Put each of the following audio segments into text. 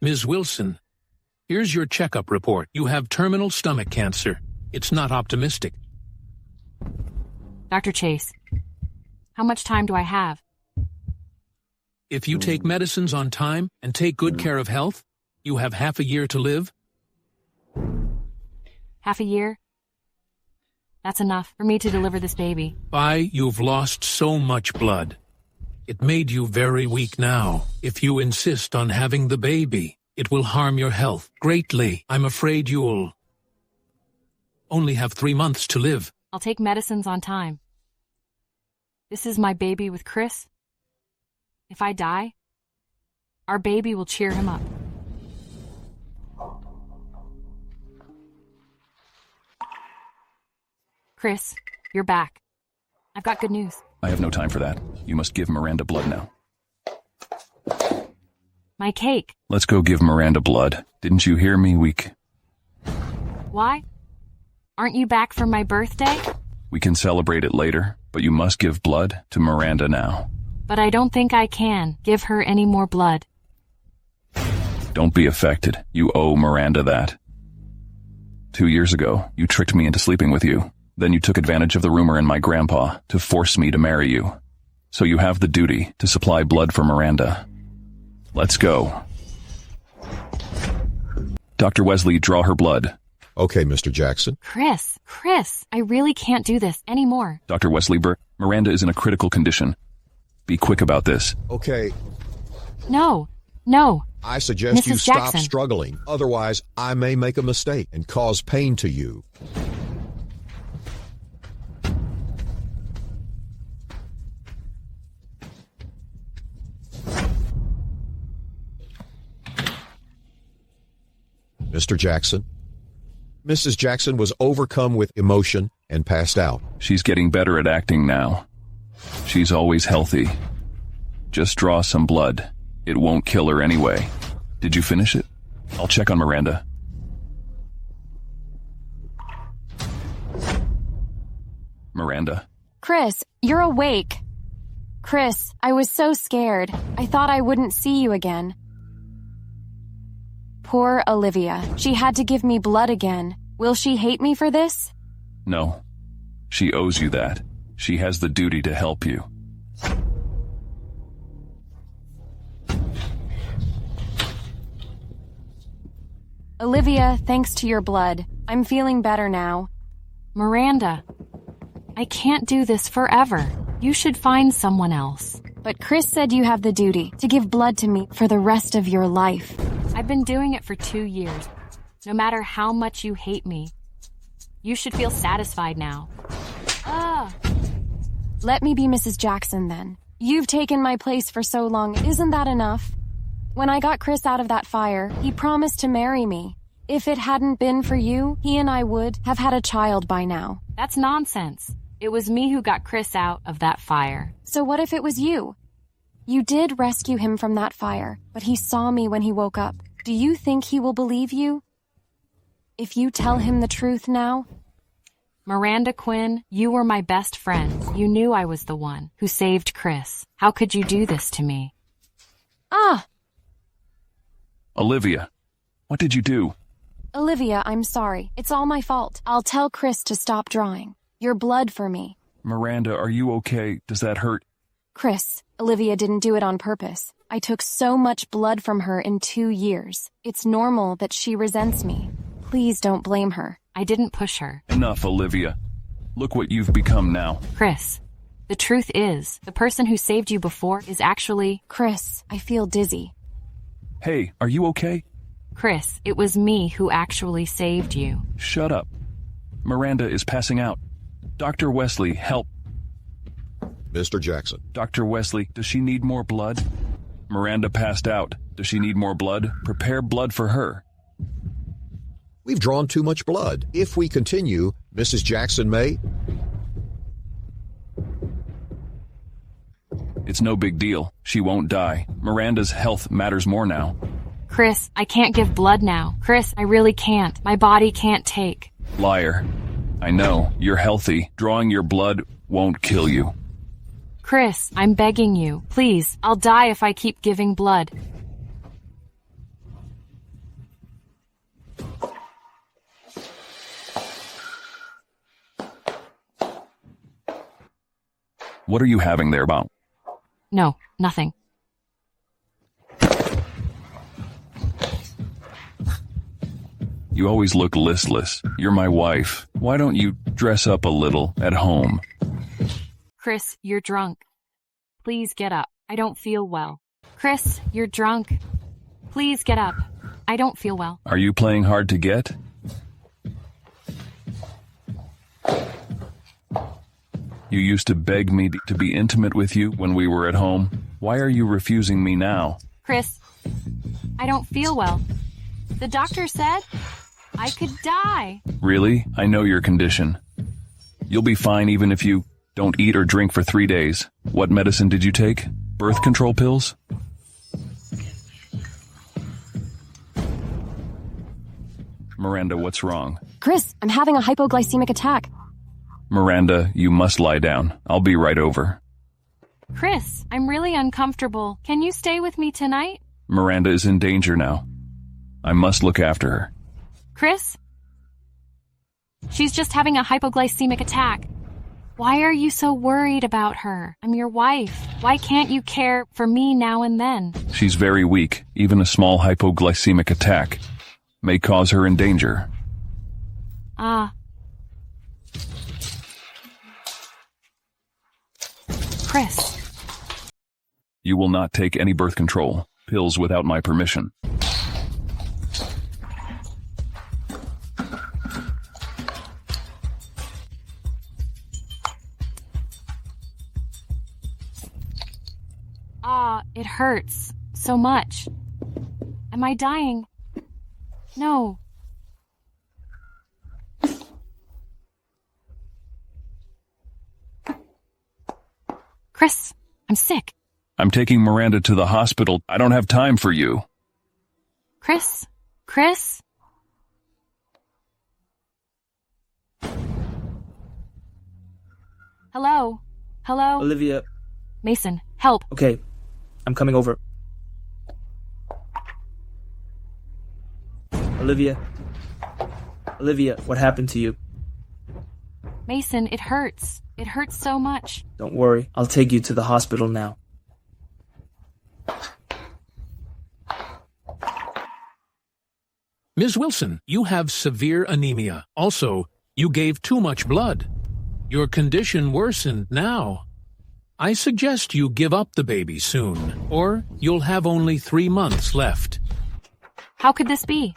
Ms. Wilson, here's your checkup report. You have terminal stomach cancer. It's not optimistic. Dr. Chase, how much time do I have? If you take medicines on time and take good care of health, you have half a year to live. Half a year? That's enough for me to deliver this baby. You've lost so much blood. It made you very weak now. If you insist on having the baby, it will harm your health greatly. I'm afraid you'll only have 3 months to live. I'll take medicines on time. This is my baby with Chris. If I die, our baby will cheer him up. Chris, you're back. I've got good news. I have no time for that. You must give Miranda blood now. My cake. Let's go give Miranda blood. Didn't you hear me, weak? Why? Aren't you back for my birthday? We can celebrate it later, but you must give blood to Miranda now. But I don't think I can give her any more blood. Don't be affected. You owe Miranda that. 2 years ago, you tricked me into sleeping with you. Then you took advantage of the rumor in my grandpa to force me to marry you. So you have the duty to supply blood for Miranda. Let's go. Dr. Wesley, draw her blood. Okay, Mr. Jackson. Chris, I really can't do this anymore. Dr. Wesley, Miranda is in a critical condition. Be quick about this. Okay. No. I suggest Mrs. you stop Jackson. struggling. Otherwise, I may make a mistake and cause pain to you. Mr. Jackson. Mrs. Jackson was overcome with emotion and passed out. She's getting better at acting now. She's always healthy. Just draw some blood. It won't kill her anyway. Did you finish it? I'll check on Miranda. Miranda. Chris, you're awake. Chris, I was so scared. I thought I wouldn't see you again. Poor Olivia. She had to give me blood again. Will she hate me for this? No. She owes you that. She has the duty to help you. Olivia, thanks to your blood, I'm feeling better now. Miranda, I can't do this forever. You should find someone else. But Chris said you have the duty to give blood to me for the rest of your life. I've been doing it for 2 years. No matter how much you hate me, you should feel satisfied now. Let me be Mrs. Jackson then. You've taken my place for so long, isn't that enough? When I got Chris out of that fire, he promised to marry me. If it hadn't been for you, he and I would have had a child by now. That's nonsense. It was me who got Chris out of that fire. So what if it was you? You did rescue him from that fire, but he saw me when he woke up. Do you think he will believe you? If you tell him the truth now? Miranda Quinn, you were my best friend. You knew I was the one who saved Chris. How could you do this to me? Olivia, what did you do? Olivia, I'm sorry. It's all my fault. I'll tell Chris to stop drawing. Your blood for me. Miranda, are you okay? Does that hurt? Chris, Olivia didn't do it on purpose. I took so much blood from her in 2 years. It's normal that she resents me. Please don't blame her. I didn't push her. Enough, Olivia. Look what you've become now. Chris, the truth is, the person who saved you before is actually... Chris, I feel dizzy. Hey, are you okay? Chris, it was me who actually saved you. Shut up. Miranda is passing out. Dr. Wesley, help. Mr. Jackson. Dr. Wesley, does she need more blood? Miranda passed out. Does she need more blood? Prepare blood for her. We've drawn too much blood. If we continue, Mrs. Jackson may... It's no big deal. She won't die. Miranda's health matters more now. Chris, I can't give blood now. Chris, I really can't. My body can't take. Liar. I know. You're healthy. Drawing your blood won't kill you. Chris, I'm begging you. Please, I'll die if I keep giving blood. What are you having there, Bob? No, nothing. You always look listless. You're my wife. Why don't you dress up a little at home? Chris, you're drunk. Please get up. I don't feel well. Chris, you're drunk. Please get up. I don't feel well. Are you playing hard to get? You used to beg me to be intimate with you when we were at home. Why are you refusing me now? Chris, I don't feel well. The doctor said I could die. Really? I know your condition. You'll be fine even if you don't eat or drink for 3 days. What medicine did you take? Birth control pills? Miranda, what's wrong? Chris, I'm having a hypoglycemic attack. Miranda, you must lie down. I'll be right over. Chris, I'm really uncomfortable. Can you stay with me tonight? Miranda is in danger now. I must look after her. Chris? She's just having a hypoglycemic attack. Why are you so worried about her? I'm your wife. Why can't you care for me now and then? She's very weak. Even a small hypoglycemic attack may cause her in danger. Chris. You will not take any birth control pills without my permission. It hurts so much. Am I dying? No. Chris, I'm sick. I'm taking Miranda to the hospital. I don't have time for you. Chris? Chris? Hello? Hello? Olivia. Mason, help. Okay, I'm coming over. Olivia. Olivia, what happened to you? Mason, it hurts. It hurts so much. Don't worry, I'll take you to the hospital now. Ms. Wilson, you have severe anemia. Also, you gave too much blood. Your condition worsened now. I suggest you give up the baby soon, or you'll have only 3 months left. How could this be?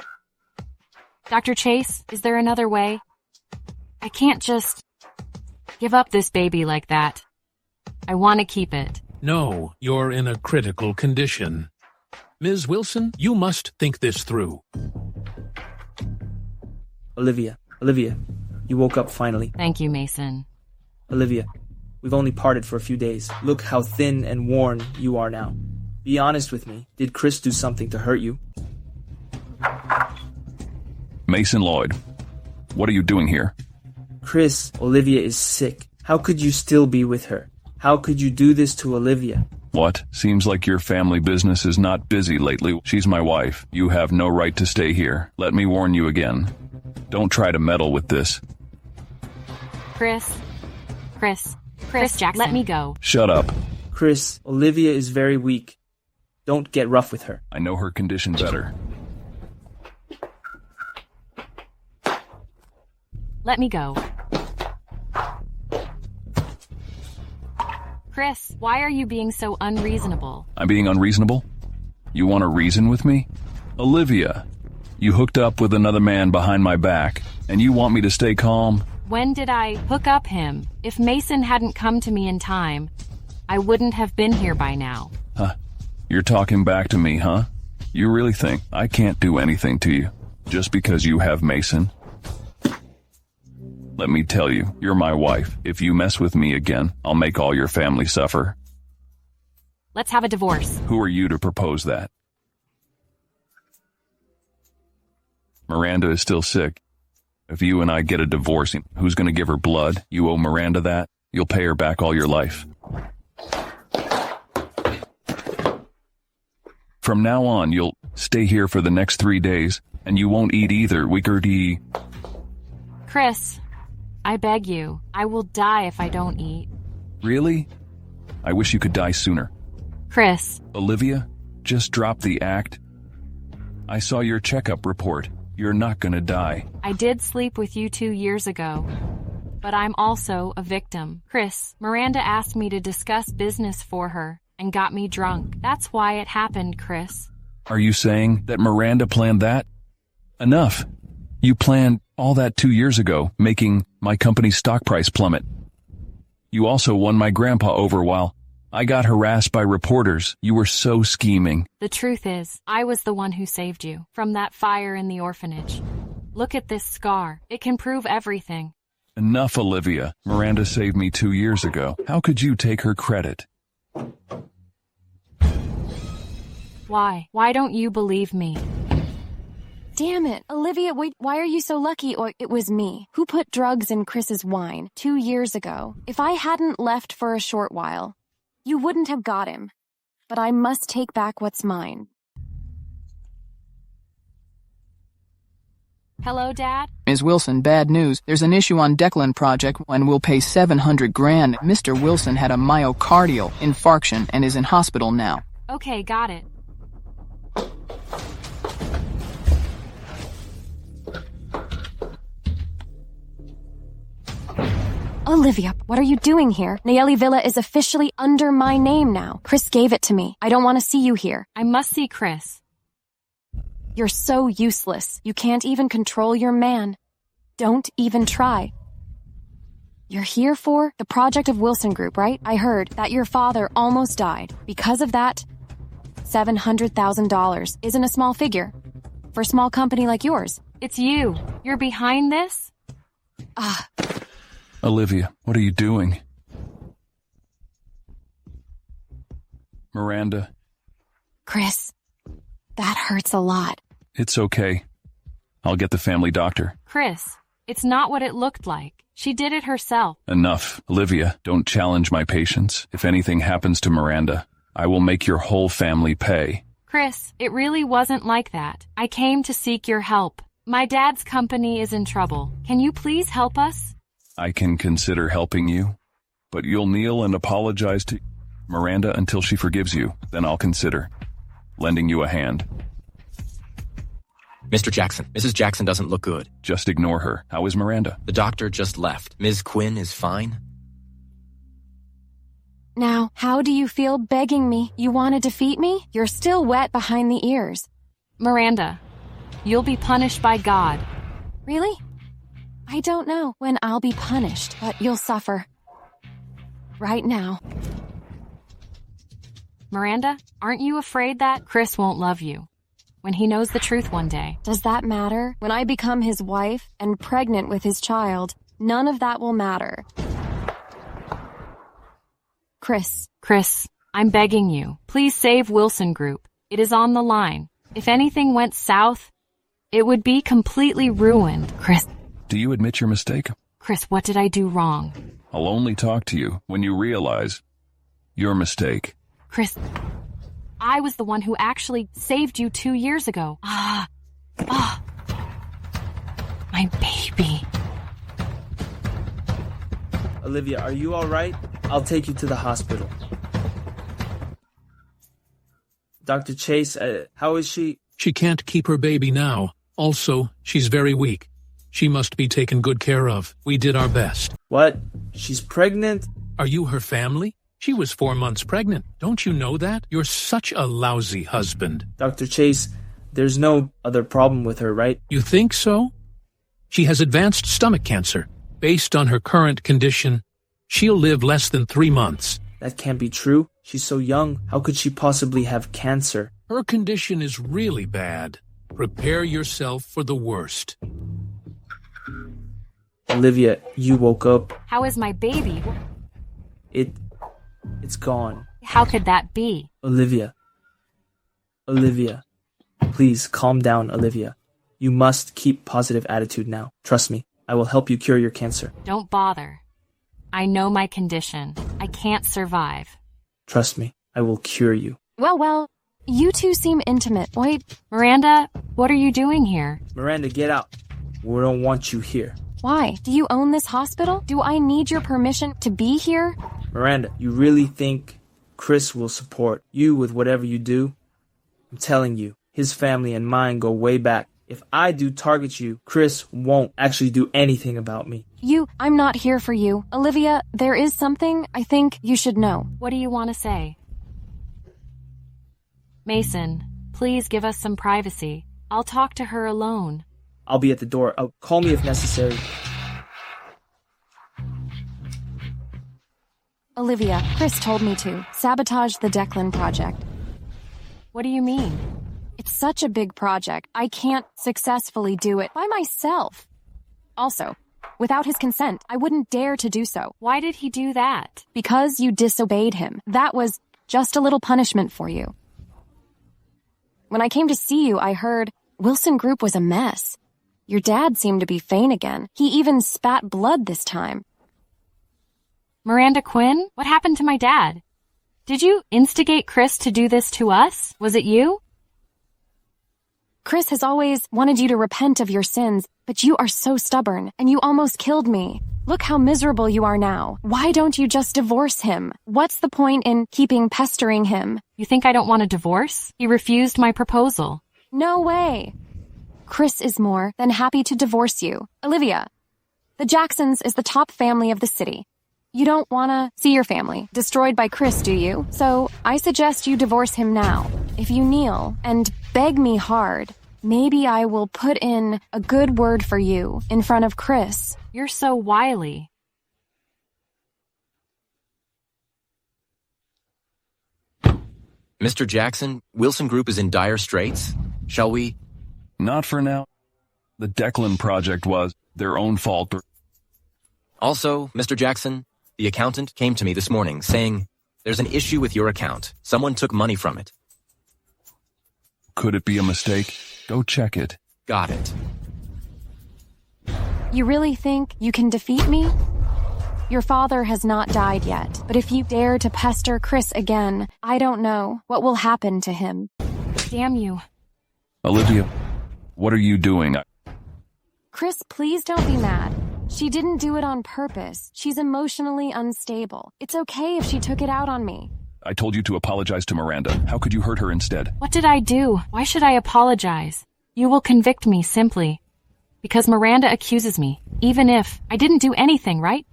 Dr. Chase, is there another way? I can't just give up this baby like that. I want to keep it. No, you're in a critical condition. Ms. Wilson, you must think this through. Olivia, you woke up finally. Thank you, Mason. Olivia, we've only parted for a few days. Look how thin and worn you are now. Be honest with me. Did Chris do something to hurt you? Mason Lloyd, what are you doing here? Chris, Olivia is sick. How could you still be with her? How could you do this to Olivia? What? Seems like your family business is not busy lately. She's my wife. You have no right to stay here. Let me warn you again. Don't try to meddle with this. Chris Jackson, let me go. Shut up. Chris, Olivia is very weak. Don't get rough with her. I know her condition better. Let me go. Chris, why are you being so unreasonable? I'm being unreasonable? You want to reason with me? Olivia, you hooked up with another man behind my back, and you want me to stay calm? When did I hook up him? If Mason hadn't come to me in time, I wouldn't have been here by now. Huh? You're talking back to me, huh? You really think I can't do anything to you just because you have Mason? Let me tell you, you're my wife. If you mess with me again, I'll make all your family suffer. Let's have a divorce. Who are you to propose that? Miranda is still sick. If you and I get a divorce, who's going to give her blood? You owe Miranda that. You'll pay her back all your life. From now on, you'll stay here for the next 3 days, and you won't eat either. Chris, I beg you. I will die if I don't eat. Really? I wish you could die sooner. Chris, Olivia, just drop the act. I saw your checkup report. You're not gonna die. I did sleep with you 2 years ago, but I'm also a victim. Chris, Miranda asked me to discuss business for her and got me drunk. That's why it happened, Chris. Are you saying that Miranda planned that? Enough. You planned all that 2 years ago, making my company's stock price plummet. You also won my grandpa over while I got harassed by reporters. You were so scheming. The truth is, I was the one who saved you from that fire in the orphanage. Look at this scar. It can prove everything. Enough, Olivia. Miranda saved me 2 years ago. How could you take her credit? Why? Why don't you believe me? Damn it. Olivia, wait, why are you so lucky? Or it was me who put drugs in Chris's wine 2 years ago. If I hadn't left for a short while, you wouldn't have got him. But I must take back what's mine. Hello, Dad? Ms. Wilson, bad news. There's an issue on Declan project and we'll pay $700 grand. Mr. Wilson had a myocardial infarction and is in hospital now. Okay, got it. Olivia, what are you doing here? Nayeli Villa is officially under my name now. Chris gave it to me. I don't want to see you here. I must see Chris. You're so useless. You can't even control your man. Don't even try. You're here for the project of Wilson Group, right? I heard that your father almost died. Because of that, $700,000 isn't a small figure for a small company like yours. It's you. You're behind this? Olivia, what are you doing? Miranda. Chris, that hurts a lot. It's okay. I'll get the family doctor. Chris, it's not what it looked like. She did it herself. Enough. Olivia, don't challenge my patience. If anything happens to Miranda, I will make your whole family pay. Chris, it really wasn't like that. I came to seek your help. My dad's company is in trouble. Can you please help us? I can consider helping you, but you'll kneel and apologize to Miranda until she forgives you. Then I'll consider lending you a hand. Mr. Jackson, Mrs. Jackson doesn't look good. Just ignore her. How is Miranda? The doctor just left. Ms. Quinn is fine. Now, how do you feel begging me? You want to defeat me? You're still wet behind the ears. Miranda, you'll be punished by God. Really? I don't know when I'll be punished, but you'll suffer. Right now. Miranda, aren't you afraid that Chris won't love you when he knows the truth one day? Does that matter? When I become his wife and pregnant with his child, none of that will matter. Chris, I'm begging you. Please save Wilson Group. It is on the line. If anything went south, it would be completely ruined. Chris. Do you admit your mistake? Chris, what did I do wrong? I'll only talk to you when you realize your mistake. Chris, I was the one who actually saved you 2 years ago. My baby. Olivia, are you all right? I'll take you to the hospital. Dr. Chase, how is she? She can't keep her baby now. Also, she's very weak. She must be taken good care of. We did our best. What? She's pregnant? Are you her family? She was 4 months pregnant. Don't you know that? You're such a lousy husband. Dr. Chase, there's no other problem with her, right? You think so? She has advanced stomach cancer. Based on her current condition, she'll live less than 3 months. That can't be true. She's so young. How could she possibly have cancer? Her condition is really bad. Prepare yourself for the worst. Olivia, you woke up. How is my baby? It's gone. How could that be? Olivia, please calm down, Olivia. You must keep positive attitude now. Trust me, I will help you cure your cancer. Don't bother. I know my condition. I can't survive. Trust me, I will cure you. Well, you two seem intimate. Wait. Miranda, what are you doing here? Miranda, get out. We don't want you here. Why? Do you own this hospital? Do I need your permission to be here? Miranda, you really think Chris will support you with whatever you do? I'm telling you, his family and mine go way back. If I do target you, Chris won't actually do anything about me. I'm not here for you. Olivia, there is something I think you should know. What do you want to say? Mason, please give us some privacy. I'll talk to her alone. I'll be at the door. Call me if necessary. Olivia, Chris told me to. Sabotage the Declan project. What do you mean? It's such a big project. I can't successfully do it by myself. Also, without his consent, I wouldn't dare to do so. Why did he do that? Because you disobeyed him. That was just a little punishment for you. When I came to see you, I heard Wilson Group was a mess. Your dad seemed to be faint again. He even spat blood this time. Miranda Quinn? What happened to my dad? Did you instigate Chris to do this to us? Was it you? Chris has always wanted you to repent of your sins, but you are so stubborn, and you almost killed me. Look how miserable you are now. Why don't you just divorce him? What's the point in keeping pestering him? You think I don't want a divorce? He refused my proposal. No way. Chris is more than happy to divorce you. Olivia, the Jacksons is the top family of the city. You don't want to see your family destroyed by Chris, do you? So I suggest you divorce him now. If you kneel and beg me hard, maybe I will put in a good word for you in front of Chris. You're so wily. Mr. Jackson, Wilson Group is in dire straits. Shall we? Not for now. The Declan project was their own fault. Also, Mr. Jackson, the accountant came to me this morning saying, there's an issue with your account. Someone took money from it. Could it be a mistake? Go check it. Got it. You really think you can defeat me? Your father has not died yet, but if you dare to pester Chris again, I don't know what will happen to him. Damn you. Olivia, what are you doing? Chris, please don't be mad. She didn't do it on purpose. She's emotionally unstable. It's okay if she took it out on me. I told you to apologize to Miranda. How could you hurt her instead? What did I do? Why should I apologize? You will convict me simply because Miranda accuses me, even if I didn't do anything, right?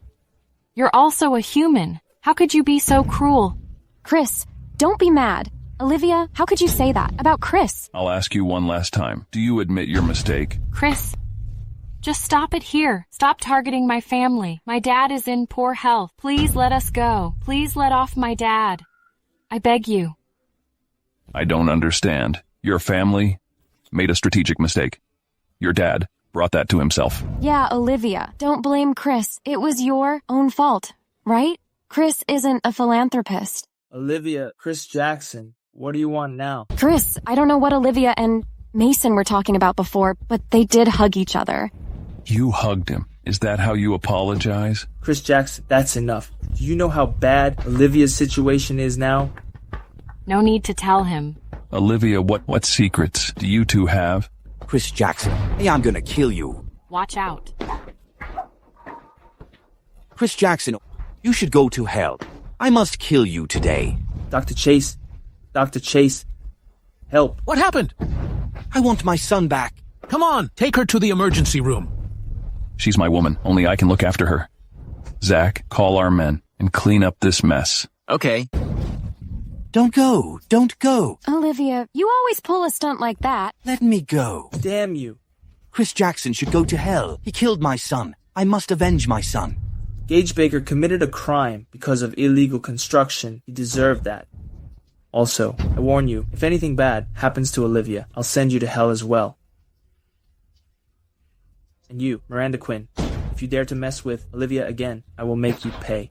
You're also a human. How could you be so cruel? Chris, don't be mad. Olivia, how could you say that about Chris? I'll ask you one last time. Do you admit your mistake? Chris, just stop it here. Stop targeting my family. My dad is in poor health. Please let us go. Please let off my dad. I beg you. I don't understand. Your family made a strategic mistake. Your dad brought that to himself. Yeah, Olivia, don't blame Chris. It was your own fault, right? Chris isn't a philanthropist. Olivia, Chris Jackson, what do you want now? Chris, I don't know what Olivia and Mason were talking about before, but they did hug each other. You hugged him. Is that how you apologize? Chris Jackson, that's enough. Do you know how bad Olivia's situation is now? No need to tell him. Olivia, what secrets do you two have? Chris Jackson, I'm gonna kill you. Watch out. Chris Jackson, you should go to hell. I must kill you today. Dr. Chase, help. What happened? I want my son back. Come on, take her to the emergency room. She's my woman. Only I can look after her. Zach, call our men and clean up this mess. Okay. Don't go. Olivia, you always pull a stunt like that. Let me go. Damn you. Chris Jackson should go to hell. He killed my son. I must avenge my son. Gage Baker committed a crime because of illegal construction. He deserved that. Also, I warn you, if anything bad happens to Olivia, I'll send you to hell as well. And you, Miranda Quinn, if you dare to mess with Olivia again, I will make you pay.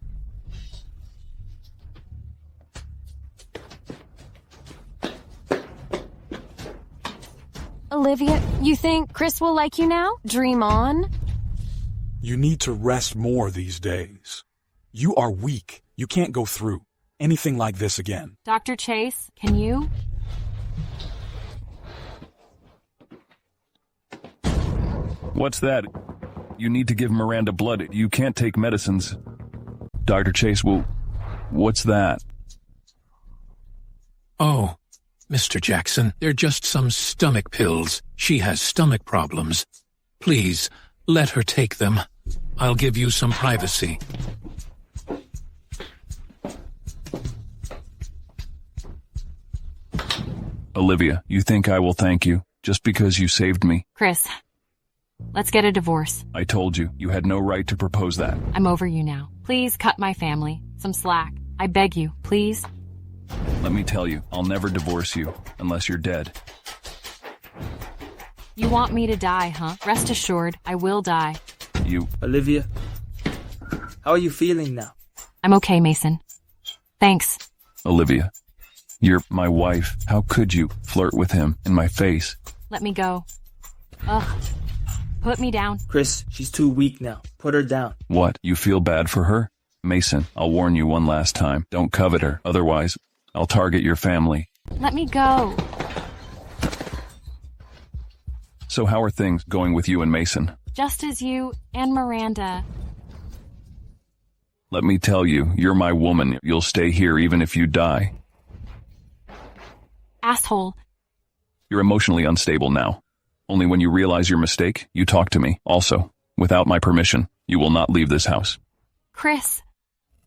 Olivia, you think Chris will like you now? Dream on. You need to rest more these days. You are weak. You can't go through anything like this again. Dr. Chase, can you? What's that? You need to give Miranda blood. You can't take medicines. Dr. Chase will What's that? Oh, Mr. Jackson, they're just some stomach pills. She has stomach problems. Please, let her take them. I'll give you some privacy. Olivia, you think I will thank you just because you saved me? Chris, let's get a divorce. I told you, you had no right to propose that. I'm over you now. Please cut my family some slack. I beg you, please. Let me tell you, I'll never divorce you unless you're dead. You want me to die, huh? Rest assured, I will die. Olivia, how are you feeling now? I'm okay, Mason. Thanks. Olivia, you're my wife. How could you flirt with him in my face? Let me go. Ugh. Put me down. Chris, she's too weak now. Put her down. What? You feel bad for her? Mason, I'll warn you one last time. Don't covet her. Otherwise, I'll target your family. Let me go. So how are things going with you and Mason? Just as you and Miranda. Let me tell you, you're my woman. You'll stay here even if you die. Asshole. You're emotionally unstable now. Only when you realize your mistake, you talk to me. Also, without my permission, you will not leave this house. Chris,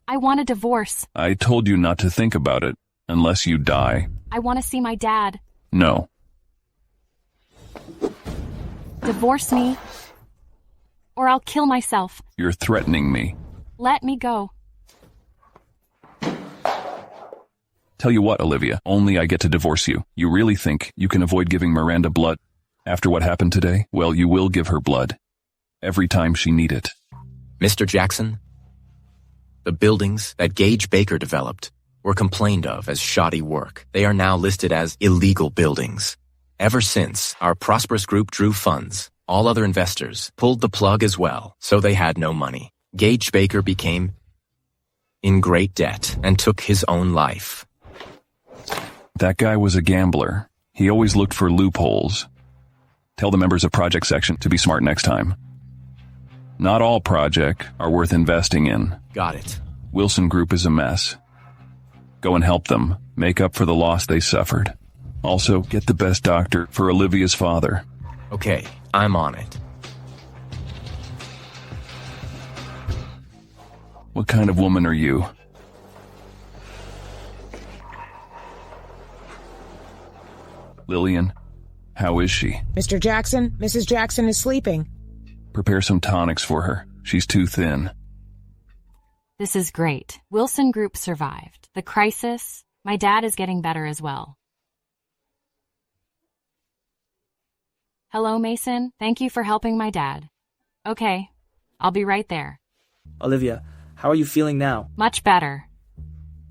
I want a divorce. I told you not to think about it, unless you die. I want to see my dad. No. Divorce me, or I'll kill myself. You're threatening me. Let me go. Tell you what, Olivia, only I get to divorce you. You really think you can avoid giving Miranda blood? After what happened today, well, you will give her blood. Every time she need it. Mr. Jackson, the buildings that Gage Baker developed were complained of as shoddy work. They are now listed as illegal buildings. Ever since, our prosperous group drew funds, all other investors pulled the plug as well, so they had no money. Gage Baker became in great debt and took his own life. That guy was a gambler. He always looked for loopholes. Tell the members of Project Section to be smart next time. Not all projects are worth investing in. Got it. Wilson Group is a mess. Go and help them. Make up for the loss they suffered. Also, get the best doctor for Olivia's father. Okay, I'm on it. What kind of woman are you? Lillian, how is she? Mr. Jackson, Mrs. Jackson is sleeping. Prepare some tonics for her. She's too thin. This is great. Wilson Group survived. The crisis, my dad is getting better as well. Hello, Mason. Thank you for helping my dad. Okay, I'll be right there. Olivia, how are you feeling now? Much better.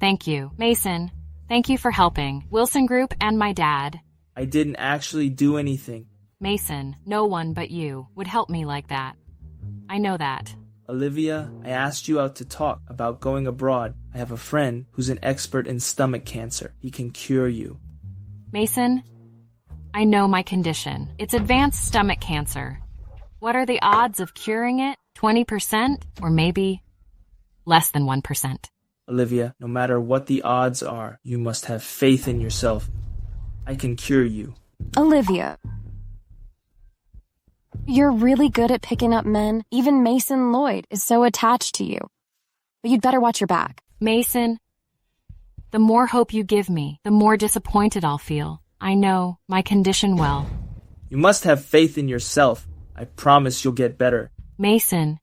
Thank you. Mason, thank you for helping Wilson Group and my dad. I didn't actually do anything. Mason, no one but you would help me like that. I know that. Olivia, I asked you out to talk about going abroad. I have a friend who's an expert in stomach cancer. He can cure you. Mason, I know my condition. It's advanced stomach cancer. What are the odds of curing it? 20% or maybe less than 1%? Olivia, no matter what the odds are, you must have faith in yourself. I can cure you. Olivia. You're really good at picking up men. Even Mason Lloyd is so attached to you. But you'd better watch your back. Mason, the more hope you give me, the more disappointed I'll feel. I know my condition well. You must have faith in yourself. I promise you'll get better. Mason,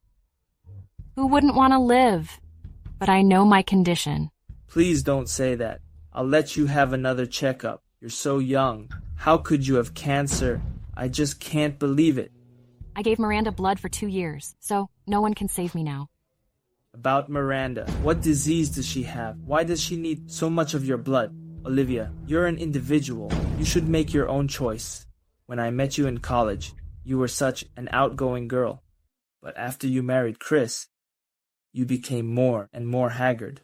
who wouldn't want to live? But I know my condition. Please don't say that. I'll let you have another checkup. You're so young. How could you have cancer? I just can't believe it. I gave Miranda blood for 2 years, so no one can save me now. About Miranda, what disease does she have? Why does she need so much of your blood? Olivia, you're an individual. You should make your own choice. When I met you in college, you were such an outgoing girl. But after you married Chris, you became more and more haggard.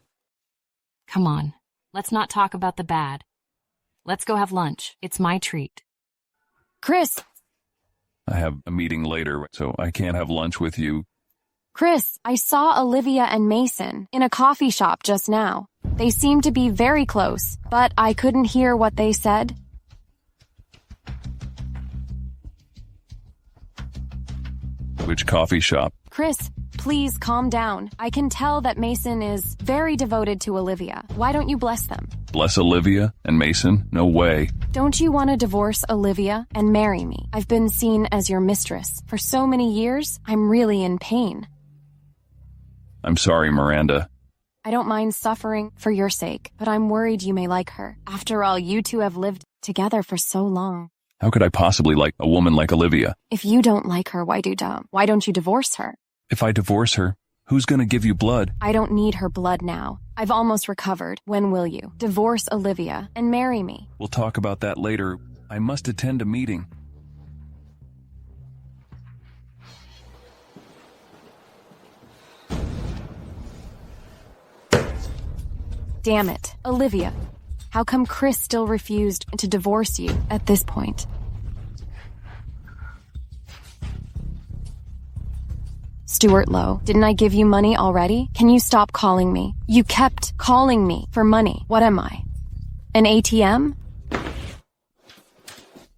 Come on, let's not talk about the bad. Let's go have lunch. It's my treat. Chris! I have a meeting later, so I can't have lunch with you. Chris, I saw Olivia and Mason in a coffee shop just now. They seemed to be very close, but I couldn't hear what they said. Which coffee shop? Chris, please calm down. I can tell that Mason is very devoted to Olivia. Why don't you bless them? Bless Olivia and Mason? No way. Don't you want to divorce Olivia and marry me? I've been seen as your mistress for so many years, I'm really in pain. I'm sorry, Miranda. I don't mind suffering for your sake, but I'm worried you may like her. After all, you two have lived together for so long. How could I possibly like a woman like Olivia? If you don't like her, why don't you divorce her? If I divorce her, who's gonna give you blood? I don't need her blood now. I've almost recovered. When will you? Divorce Olivia and marry me. We'll talk about that later. I must attend a meeting. Damn it. Olivia. How come Chris still refused to divorce you at this point? Stuart Lowe, didn't I give you money already? Can you stop calling me? You kept calling me for money. What am I? An ATM?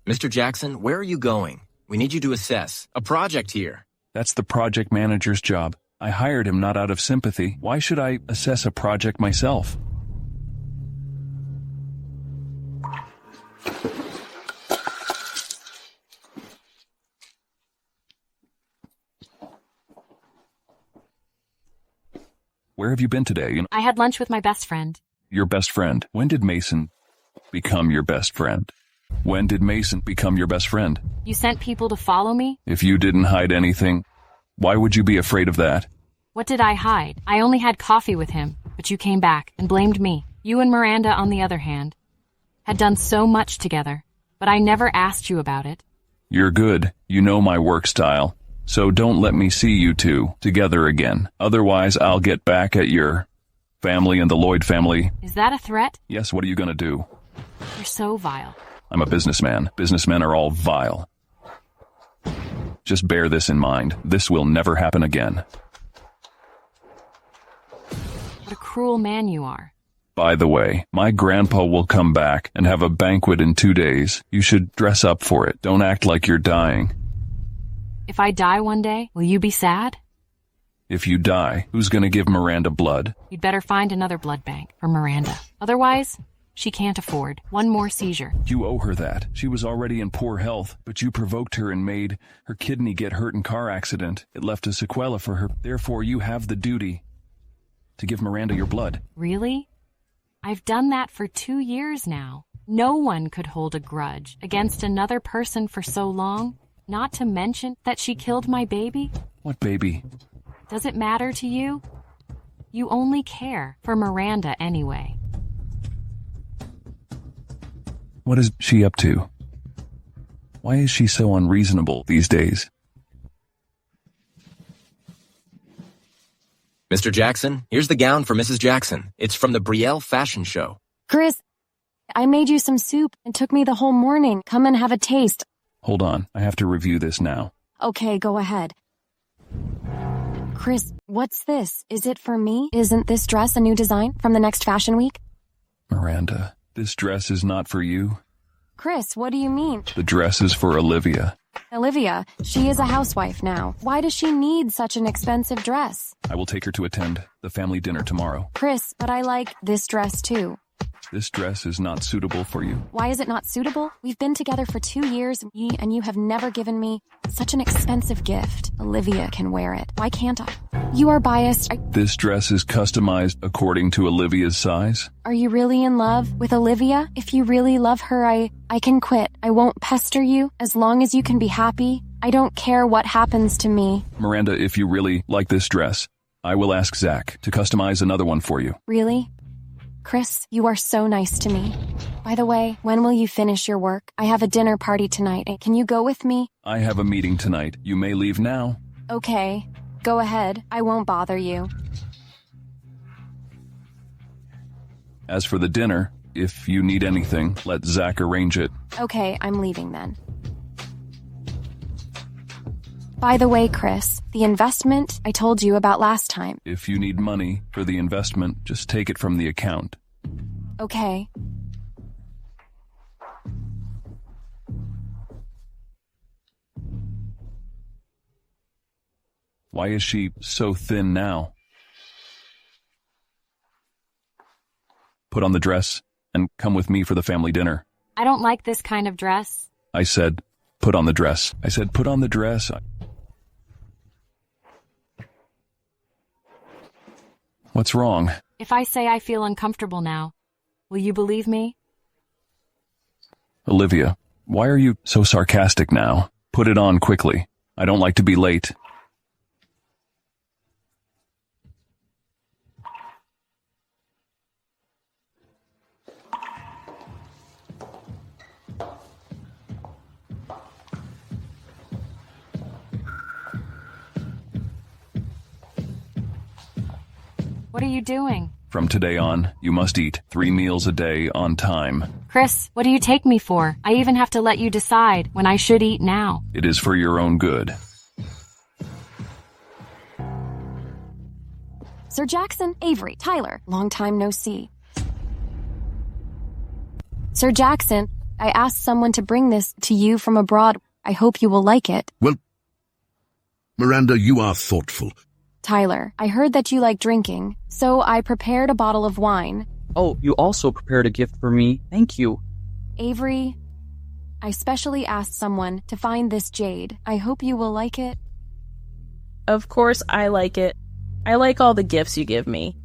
Mr. Jackson, where are you going? We need you to assess a project here. That's the project manager's job. I hired him not out of sympathy. Why should I assess a project myself? Where have you been today? I had lunch with my best friend. Your best friend? When did Mason become your best friend? When did Mason become your best friend? You sent people to follow me? If you didn't hide anything, why would you be afraid of that? What did I hide? I only had coffee with him, but you came back and blamed me. You and Miranda, on the other hand, had done so much together, but I never asked you about it. You're good. You know my work style. So don't let me see you two together again. Otherwise, I'll get back at your family and the Lloyd family. Is that a threat? Yes, what are you gonna do? You're so vile. I'm a businessman. Businessmen are all vile. Just bear this in mind. This will never happen again. What a cruel man you are. By the way, my grandpa will come back and have a banquet in 2 days. You should dress up for it. Don't act like you're dying. If I die one day, will you be sad? If you die, who's gonna give Miranda blood? You'd better find another blood bank for Miranda. Otherwise, she can't afford one more seizure. You owe her that. She was already in poor health, but you provoked her and made her kidney get hurt in car accident. It left a sequela for her. Therefore, you have the duty to give Miranda your blood. Really? I've done that for 2 years now. No one could hold a grudge against another person for so long. Not to mention that she killed my baby. What baby? Does it matter to you? You only care for Miranda anyway. What is she up to? Why is she so unreasonable these days? Mr. Jackson, here's the gown for Mrs. Jackson. It's from the Betrayal fashion show. Chris, I made you some soup. It took me the whole morning. Come and have a taste. Hold on, I have to review this now. Okay, go ahead. Chris, what's this? Is it for me? Isn't this dress a new design from the next fashion week? Miranda, this dress is not for you. Chris, what do you mean? The dress is for Olivia. Olivia, she is a housewife now. Why does she need such an expensive dress? I will take her to attend the family dinner tomorrow. Chris, but I like this dress too. This dress is not suitable for you. Why is it not suitable? We've been together for 2 years, and you have never given me such an expensive gift. Olivia can wear it. Why can't I? You are biased. This dress is customized according to Olivia's size. Are you really in love with Olivia? If you really love her, I can quit. I won't pester you as long as you can be happy. I don't care what happens to me. Miranda, if you really like this dress, I will ask Zach to customize another one for you. Really? Chris, you are so nice to me. By the way, when will you finish your work? I have a dinner party tonight. Can you go with me? I have a meeting tonight. You may leave now. Okay. Go ahead. I won't bother you. As for the dinner, if you need anything, let Zach arrange it. Okay, I'm leaving then. By the way, Chris, the investment I told you about last time. If you need money for the investment, just take it from the account. Okay. Why is she so thin now? Put on the dress and come with me for the family dinner. I don't like this kind of dress. I said, put on the dress. I said, put on the dress. What's wrong? If I say I feel uncomfortable now, will you believe me? Olivia, why are you so sarcastic now? Put it on quickly. I don't like to be late. What are you doing? From today on, you must eat 3 meals a day on time. Chris, what do you take me for? I even have to let you decide when I should eat now. It is for your own good. Sir Jackson, Avery, Tyler, long time no see. Sir Jackson, I asked someone to bring this to you from abroad. I hope you will like it. Well, Miranda, you are thoughtful. Tyler, I heard that you like drinking, so I prepared a bottle of wine. Oh, you also prepared a gift for me. Thank you. Avery, I specially asked someone to find this jade. I hope you will like it. Of course I like it. I like all the gifts you give me.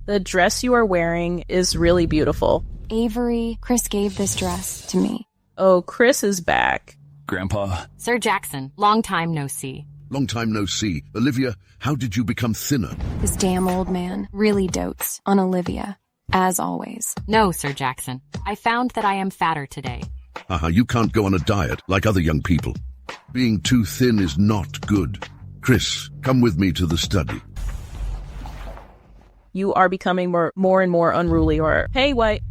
The dress you are wearing is really beautiful. Avery, Chris gave this dress to me. Oh, Chris is back. Grandpa. Sir Jackson, long time no see. Long time no see. Olivia, how did you become thinner? This damn old man really dotes on Olivia, as always. No, Sir Jackson. I found that I am fatter today. You can't go on a diet like other young people. Being too thin is not good. Chris, come with me to the study. You are becoming more and more unruly. Or, hey, White,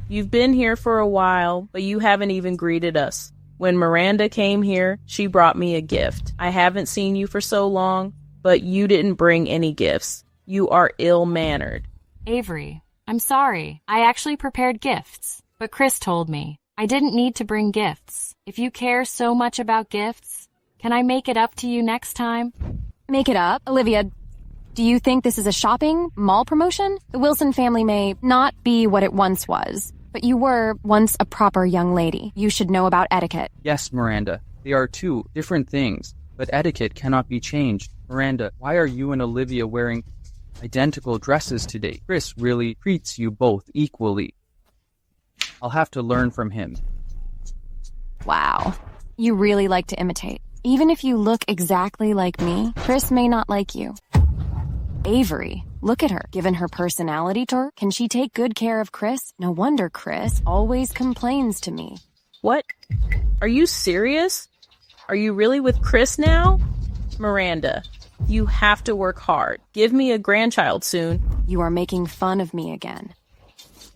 you've been here for a while, but you haven't even greeted us. When Miranda came here, she brought me a gift. I haven't seen you for so long, but you didn't bring any gifts. You are ill-mannered. Avery, I'm sorry. I actually prepared gifts, but Chris told me I didn't need to bring gifts. If you care so much about gifts, can I make it up to you next time? Make it up? Olivia, do you think this is a shopping mall promotion? The Wilson family may not be what it once was, but you were once a proper young lady. You should know about etiquette. Yes, Miranda. They are two different things, but etiquette cannot be changed. Miranda, why are you and Olivia wearing identical dresses today? Chris really treats you both equally. I'll have to learn from him. Wow. You really like to imitate. Even if you look exactly like me, Chris may not like you. Avery, look at her. Given her personality to her, can she take good care of Chris? No wonder Chris always complains to me. What? Are you serious? Are you really with Chris now? Miranda, you have to work hard. Give me a grandchild soon. You are making fun of me again.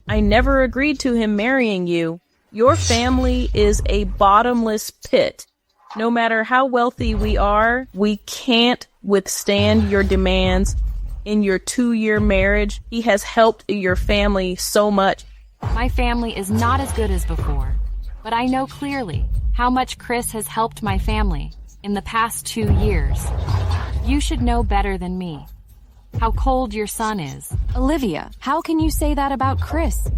I never agreed to him marrying you. Your family is a bottomless pit. No matter how wealthy we are, we can't withstand your demands. In your 2-year marriage, he has helped your family so much. My family is not as good as before, but I know clearly how much Chris has helped my family in the past 2 years. You should know better than me how cold your son is. Olivia, how can you say that about Chris?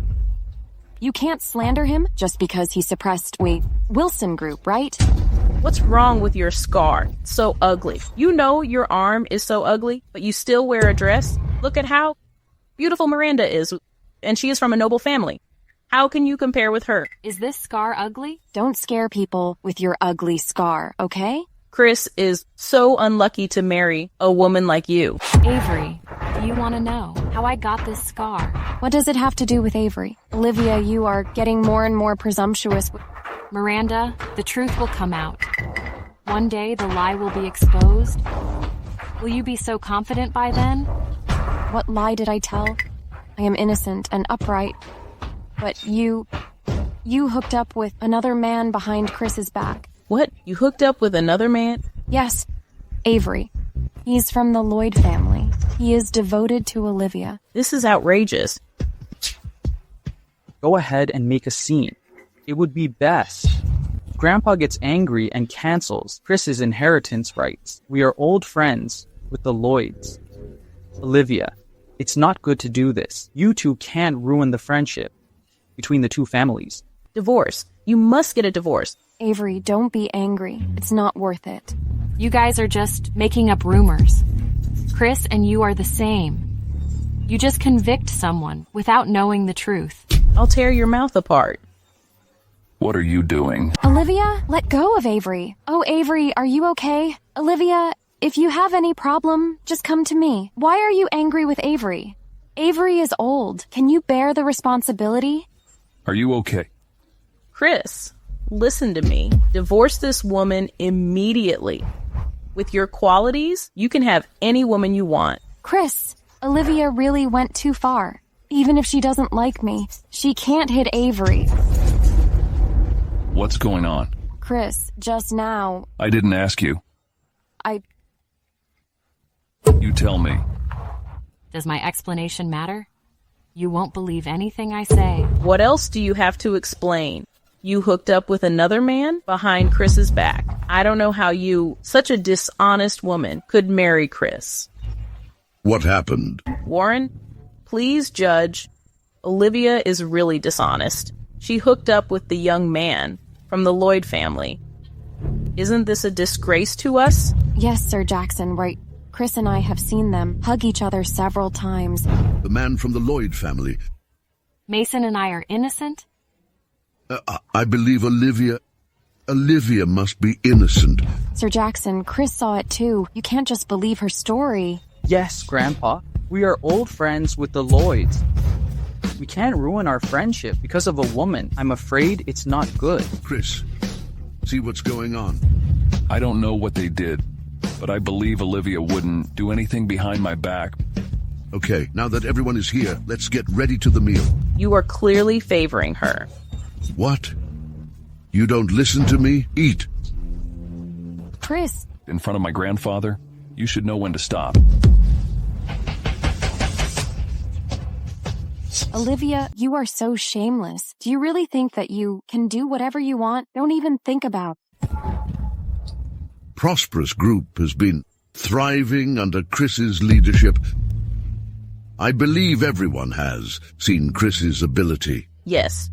You can't slander him just because he suppressed Wilson group, right? What's wrong with your scar? It's so ugly. You know your arm is so ugly, but you still wear a dress? Look at how beautiful Miranda is, and she is from a noble family. How can you compare with her? Is this scar ugly? Don't scare people with your ugly scar, okay? Chris is so unlucky to marry a woman like you. Avery, do you want to know how I got this scar? What does it have to do with Avery? Olivia, you are getting more and more presumptuous. Miranda, the truth will come out. One day the lie will be exposed. Will you be so confident by then? What lie did I tell? I am innocent and upright. But you hooked up with another man behind Chris's back. What? You hooked up with another man? Yes, Avery. He's from the Lloyd family. He is devoted to Olivia. This is outrageous. Go ahead and make a scene. It would be best. Grandpa gets angry and cancels Chris's inheritance rights. We are old friends with the Lloyds. Olivia, it's not good to do this. You two can't ruin the friendship between the two families. Divorce. You must get a divorce. Avery, don't be angry. It's not worth it. You guys are just making up rumors. Chris and you are the same. You just convict someone without knowing the truth. I'll tear your mouth apart. What are you doing? Olivia, let go of Avery. Oh, Avery, are you okay? Olivia, if you have any problem, just come to me. Why are you angry with Avery? Avery is old. Can you bear the responsibility? Are you okay? Chris, listen to me. Divorce this woman immediately. With your qualities, you can have any woman you want. Chris, Olivia really went too far. Even if she doesn't like me, she can't hit Avery. What's going on? Chris, just now... I didn't ask you. You tell me. Does my explanation matter? You won't believe anything I say. What else do you have to explain? You hooked up with another man behind Chris's back. I don't know how you, such a dishonest woman, could marry Chris. What happened? Warren, please judge. Olivia is really dishonest. She hooked up with the young man from the Lloyd family. Isn't this a disgrace to us? Yes, Sir Jackson, right. Chris and I have seen them hug each other several times. The man from the Lloyd family. Mason and I are innocent? I believe Olivia must be innocent. Sir Jackson, Chris saw it too. You can't just believe her story. Yes, Grandpa. We are old friends with the Lloyds. We can't ruin our friendship because of a woman. I'm afraid it's not good. Chris, see what's going on. I don't know what they did, but I believe Olivia wouldn't do anything behind my back. Okay, now that everyone is here, let's get ready to the meal. You are clearly favoring her. What? You don't listen to me? Eat. Chris. In front of my grandfather, you should know when to stop. Olivia, you are so shameless. Do you really think that you can do whatever you want? Don't even think about it. Prosperous Group has been thriving under Chris's leadership. I believe everyone has seen Chris's ability. Yes.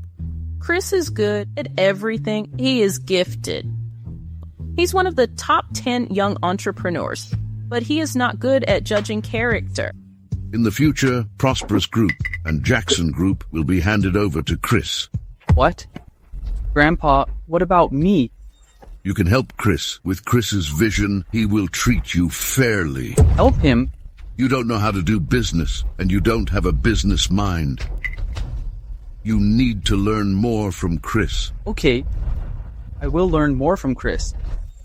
Chris is good at everything. He is gifted. He's one of the top 10 young entrepreneurs, but he is not good at judging character. In the future, Prosperous Group and Jackson Group will be handed over to Chris. What? Grandpa, what about me? You can help Chris. With Chris's vision, he will treat you fairly. Help him? You don't know how to do business, and you don't have a business mind. You need to learn more from Chris. Okay. I will learn more from Chris.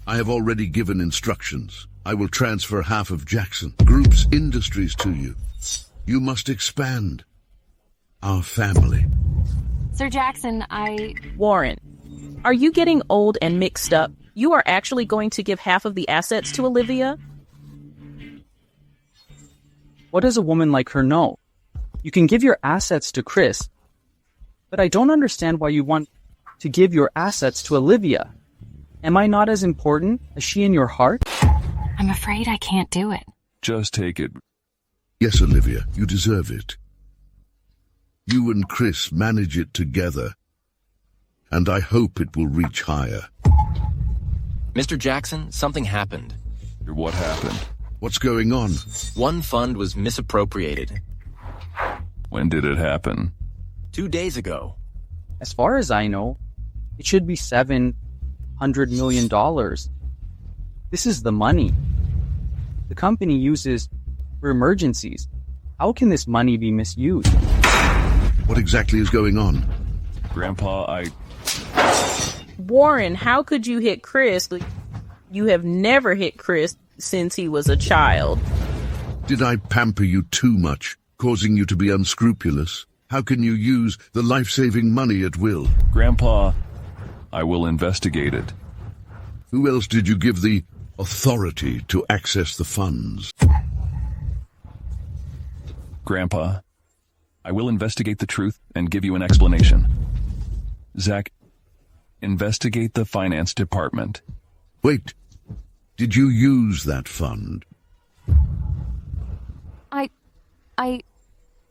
I have already given instructions. I will transfer half of Jackson Group's industries to you. You must expand our family. Sir Jackson, Warren, are you getting old and mixed up? You are actually going to give half of the assets to Olivia? What does a woman like her know? You can give your assets to Chris, but I don't understand why you want to give your assets to Olivia. Am I not as important as she in your heart? I'm afraid I can't do it. Just take it. Yes, Olivia, you deserve it. You and Chris manage it together, and I hope it will reach higher. Mr. Jackson, something happened. What happened? What's going on? One fund was misappropriated. When did it happen? 2 days ago. As far as I know, it should be $700 million. This is the money the company uses for emergencies. How can this money be misused? What exactly is going on? Grandpa, Warren, how could you hit Chris? You have never hit Chris since he was a child. Did I pamper you too much, causing you to be unscrupulous? How can you use the life-saving money at will? Grandpa, I will investigate it. Who else did you give the authority to access the funds? Grandpa, I will investigate the truth and give you an explanation. Zach, investigate the finance department. Wait, did you use that fund? I...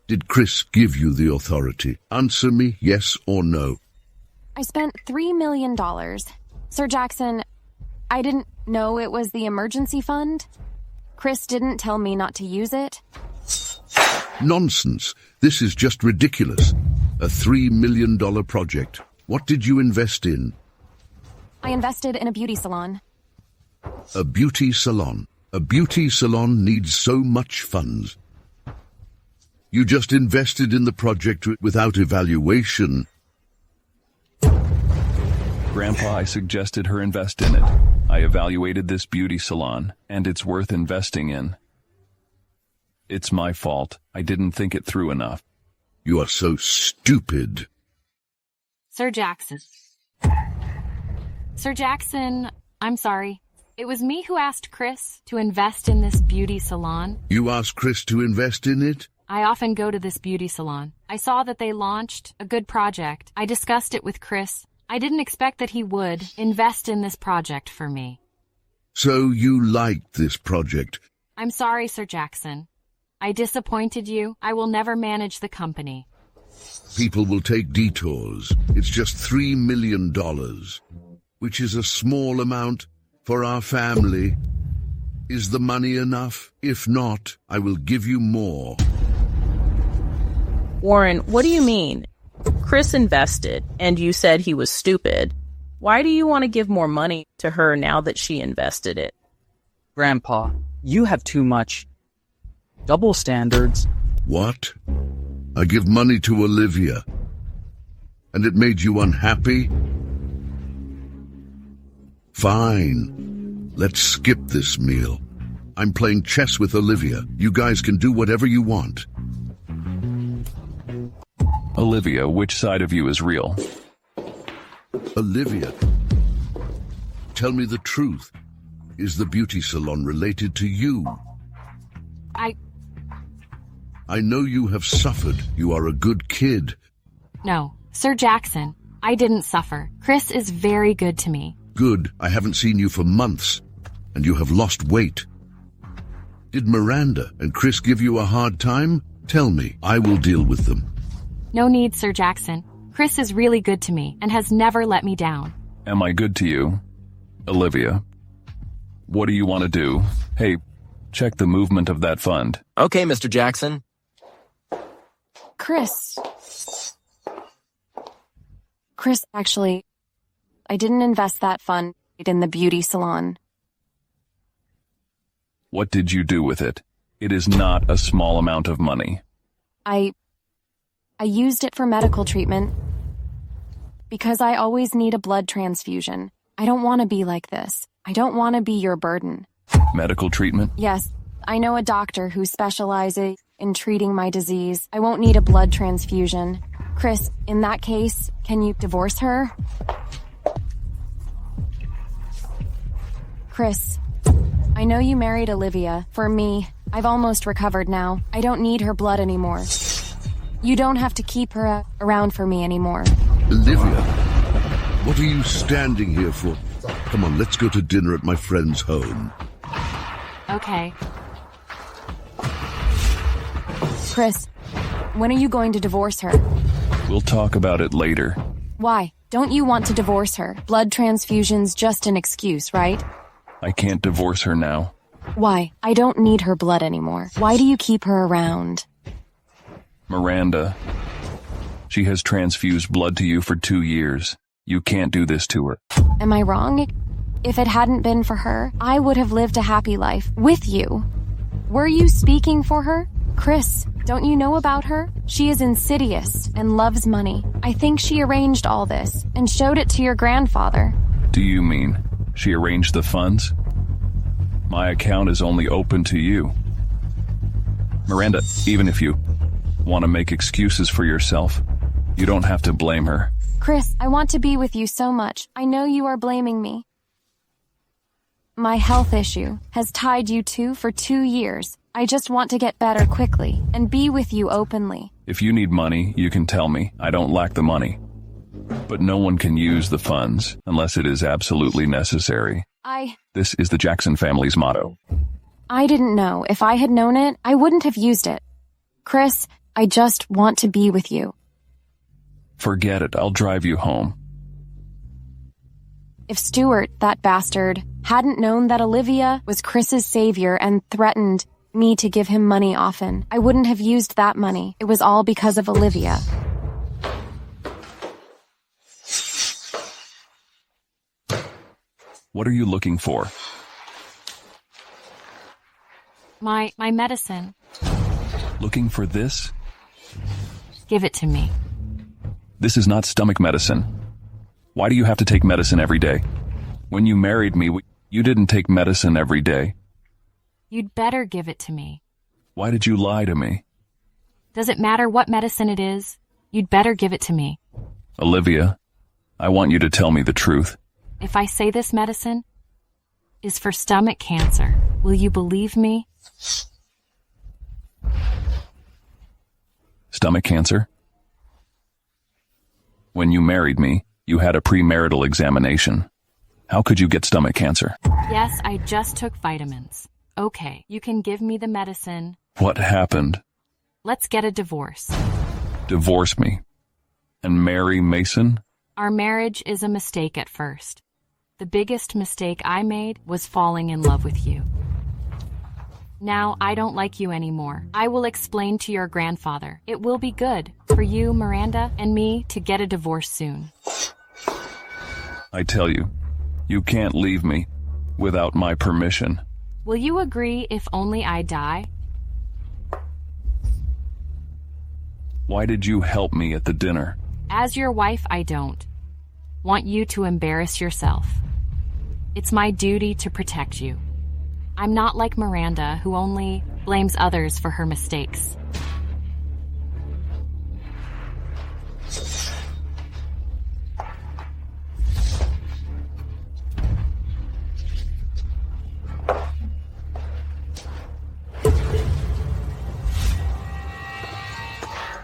Did Chris give you the authority? Answer me, yes or no. I spent $3 million. Sir Jackson, I didn't know it was the emergency fund. Chris didn't tell me not to use it. Nonsense. This is just ridiculous. A $3 million project. What did you invest in? I invested in a beauty salon. A beauty salon. A beauty salon needs so much funds. You just invested in the project without evaluation. Grandpa, I suggested her invest in it. I evaluated this beauty salon, and it's worth investing in. It's my fault. I didn't think it through enough. You are so stupid. Sir Jackson. Sir Jackson, I'm sorry. It was me who asked Chris to invest in this beauty salon. You asked Chris to invest in it? I often go to this beauty salon. I saw that they launched a good project. I discussed it with Chris. I didn't expect that he would invest in this project for me. So you liked this project? I'm sorry, Sir Jackson. I disappointed you. I will never manage the company. People will take detours. It's just $3 million, which is a small amount for our family. Is the money enough? If not, I will give you more. Warren, what do you mean? Chris invested, and you said he was stupid. Why do you want to give more money to her now that she invested it? Grandpa, you have too much double standards. What? I give money to Olivia, and it made you unhappy? Fine. Let's skip this meal. I'm playing chess with Olivia. You guys can do whatever you want. Olivia, which side of you is real? Olivia, tell me the truth. Is the beauty salon related to you? I know you have suffered. You are a good kid. No, Sir Jackson, I didn't suffer. Chris is very good to me. Good. I haven't seen you for months, and you have lost weight. Did Miranda and Chris give you a hard time? Tell me. I will deal with them. No need, Sir Jackson. Chris is really good to me and has never let me down. Am I good to you? Olivia, what do you want to do? Hey, check the movement of that fund. Okay, Mr. Jackson. Chris, actually, I didn't invest that fund in the beauty salon. What did you do with it? It is not a small amount of money. I used it for medical treatment because I always need a blood transfusion. I don't want to be like this. I don't want to be your burden. Medical treatment? Yes, I know a doctor who specializes in treating my disease. I won't need a blood transfusion. Chris, in that case, can you divorce her? Chris, I know you married Olivia. For me, I've almost recovered now. I don't need her blood anymore. You don't have to keep her around for me anymore. Olivia, what are you standing here for? Come on, let's go to dinner at my friend's home. Okay. Chris, when are you going to divorce her? We'll talk about it later. Why? Don't you want to divorce her? Blood transfusion's just an excuse, right? I can't divorce her now. Why? I don't need her blood anymore. Why do you keep her around? Miranda, she has transfused blood to you for 2 years. You can't do this to her. Am I wrong? If it hadn't been for her, I would have lived a happy life with you. Were you speaking for her? Chris, don't you know about her? She is insidious and loves money. I think she arranged all this and showed it to your grandfather. Do you mean she arranged the funds? My account is only open to you. Miranda, even if you want to make excuses for yourself, you don't have to blame her. Chris, I want to be with you so much. I know you are blaming me. My health issue has tied you two for 2 years. I just want to get better quickly and be with you openly. If you need money, you can tell me. I don't lack the money. But no one can use the funds unless it is absolutely necessary. This is the Jackson family's motto. I didn't know. If I had known it, I wouldn't have used it. Chris, I just want to be with you. Forget it. I'll drive you home. If Stuart, that bastard, hadn't known that Olivia was Chris's savior and threatened me to give him money often, I wouldn't have used that money. It was all because of Olivia. What are you looking for? My medicine. Looking for this? Give it to me. This is not stomach medicine. Why do you have to take medicine every day? When you married me, you didn't take medicine every day. You'd better give it to me. Why did you lie to me? Does it matter what medicine it is? You'd better give it to me. Olivia, I want you to tell me the truth. If I say this medicine is for stomach cancer, will you believe me? Stomach cancer? When you married me, you had a premarital examination. How could you get stomach cancer? Yes, I just took vitamins. Okay, you can give me the medicine. What happened? Let's get a divorce. Divorce me. And marry Mason? Our marriage is a mistake at first. The biggest mistake I made was falling in love with you. Now I don't like you anymore. I will explain to your grandfather. It will be good for you, Miranda, and me to get a divorce soon. I tell you, you can't leave me without my permission. Will you agree if only I die? Why did you help me at the dinner? As your wife, I don't want you to embarrass yourself. It's my duty to protect you. I'm not like Miranda, who only blames others for her mistakes.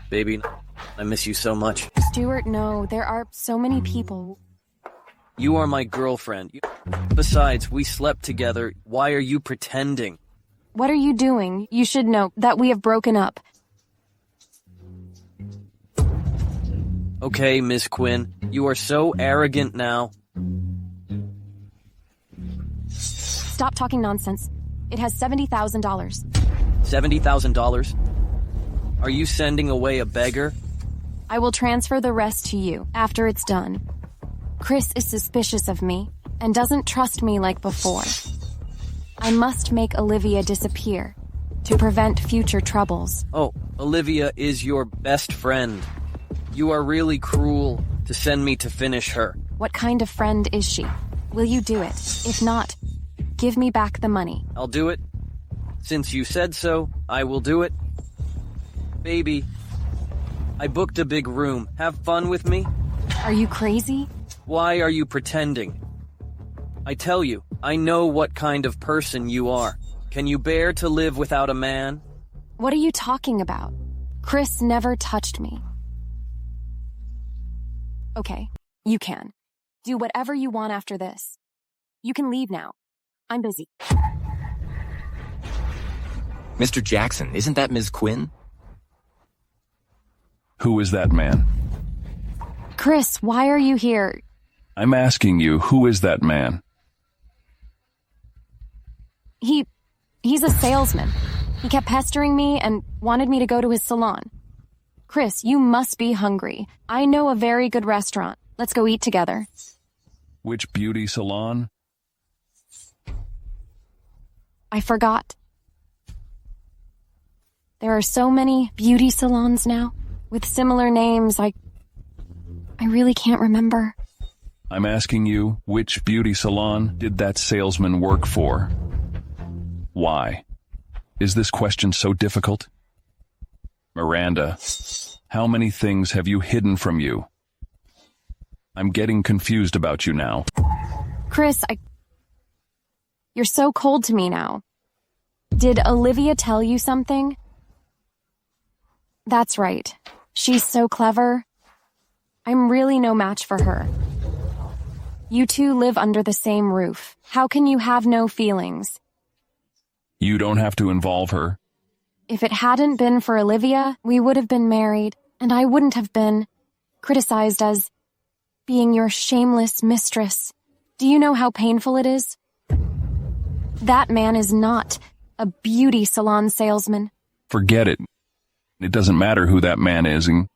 Baby, I miss you so much. Stuart, no, there are so many people. You are my girlfriend. Besides, we slept together. Why are you pretending? What are you doing? You should know that we have broken up. Okay, Miss Quinn, you are so arrogant now. Stop talking nonsense. It has $70,000. $70,000? Are you sending away a beggar? I will transfer the rest to you after it's done. Chris is suspicious of me and doesn't trust me like before. I must make Olivia disappear to prevent future troubles. Oh, Olivia is your best friend. You are really cruel to send me to finish her. What kind of friend is she? Will you do it? If not, give me back the money. I'll do it. Since you said so, I will do it. Baby, I booked a big room. Have fun with me? Are you crazy? Why are you pretending? I tell you, I know what kind of person you are. Can you bear to live without a man? What are you talking about? Chris never touched me. Okay, you can. Do whatever you want after this. You can leave now. I'm busy. Mr. Jackson, isn't that Ms. Quinn? Who is that man? Chris, why are you here? I'm asking you, who is that man? He's a salesman. He kept pestering me and wanted me to go to his salon. Chris, you must be hungry. I know a very good restaurant. Let's go eat together. Which beauty salon? I forgot. There are so many beauty salons now, with similar names. I really can't remember. I'm asking you, which beauty salon did that salesman work for? Why? Is this question so difficult? Miranda, how many things have you hidden from you? I'm getting confused about you now. Chris, You're so cold to me now. Did Olivia tell you something? That's right. She's so clever. I'm really no match for her. You two live under the same roof. How can you have no feelings? You don't have to involve her. If it hadn't been for Olivia, we would have been married, and I wouldn't have been criticized as being your shameless mistress. Do you know how painful it is? That man is not a beauty salon salesman. Forget it. It doesn't matter who that man is, and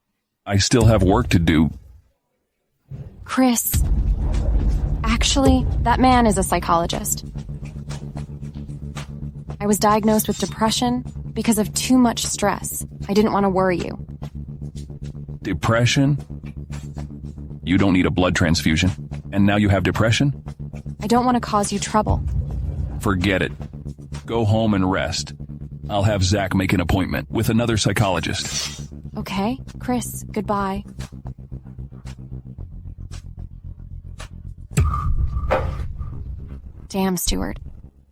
I still have work to do. Chris. Actually, that man is a psychologist. I was diagnosed with depression because of too much stress. I didn't want to worry you. Depression? You don't need a blood transfusion, and now you have depression? I don't want to cause you trouble. Forget it. Go home and rest. I'll have Zach make an appointment with another psychologist. Okay, Chris, goodbye. Damn, Stuart.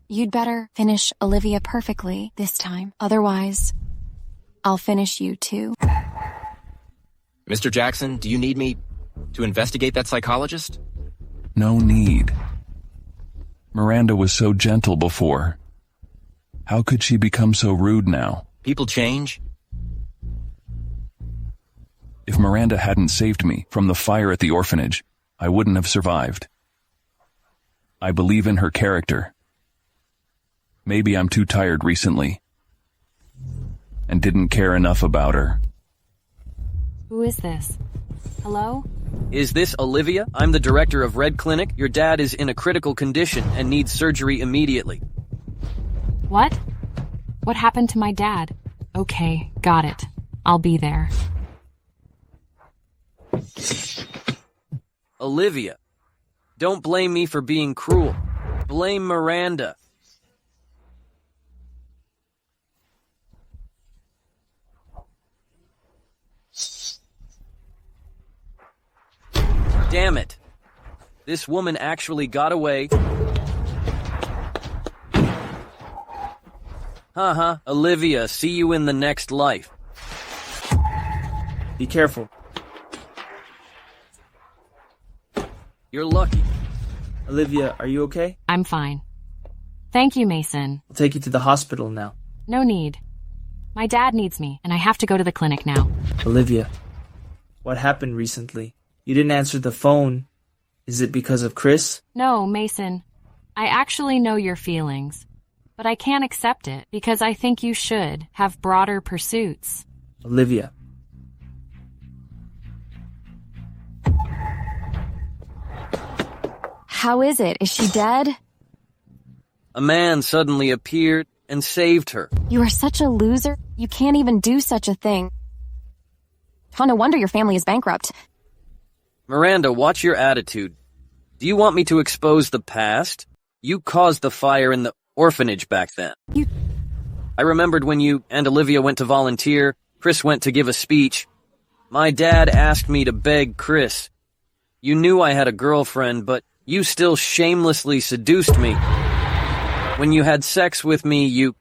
You'd better finish Olivia perfectly this time. Otherwise, I'll finish you too. Mr. Jackson, do you need me to investigate that psychologist? No need. Miranda was so gentle before. How could she become so rude now? People change. If Miranda hadn't saved me from the fire at the orphanage, I wouldn't have survived. I believe in her character. Maybe I'm too tired recently and didn't care enough about her. Who is this? Hello? Is this Olivia? I'm the director of Red Clinic. Your dad is in a critical condition and needs surgery immediately. What? What happened to my dad? Okay, got it. I'll be there. Olivia, don't blame me for being cruel. Blame Miranda. Damn it. This woman actually got away. Haha, Olivia, see you in the next life. Be careful. You're lucky. Olivia, are you okay? I'm fine. Thank you, Mason. I'll take you to the hospital now. No need. My dad needs me, and I have to go to the clinic now. Olivia, what happened recently? You didn't answer the phone. Is it because of Chris? No, Mason. I actually know your feelings, but I can't accept it because I think you should have broader pursuits. Olivia. How is it? Is she dead? A man suddenly appeared and saved her. You are such a loser. You can't even do such a thing. Oh, no wonder your family is bankrupt. Miranda, watch your attitude. Do you want me to expose the past? You caused the fire in the orphanage back then. I remembered when you and Olivia went to volunteer, Chris went to give a speech. My dad asked me to beg Chris. You knew I had a girlfriend, but you still shamelessly seduced me. When you had sex with me, you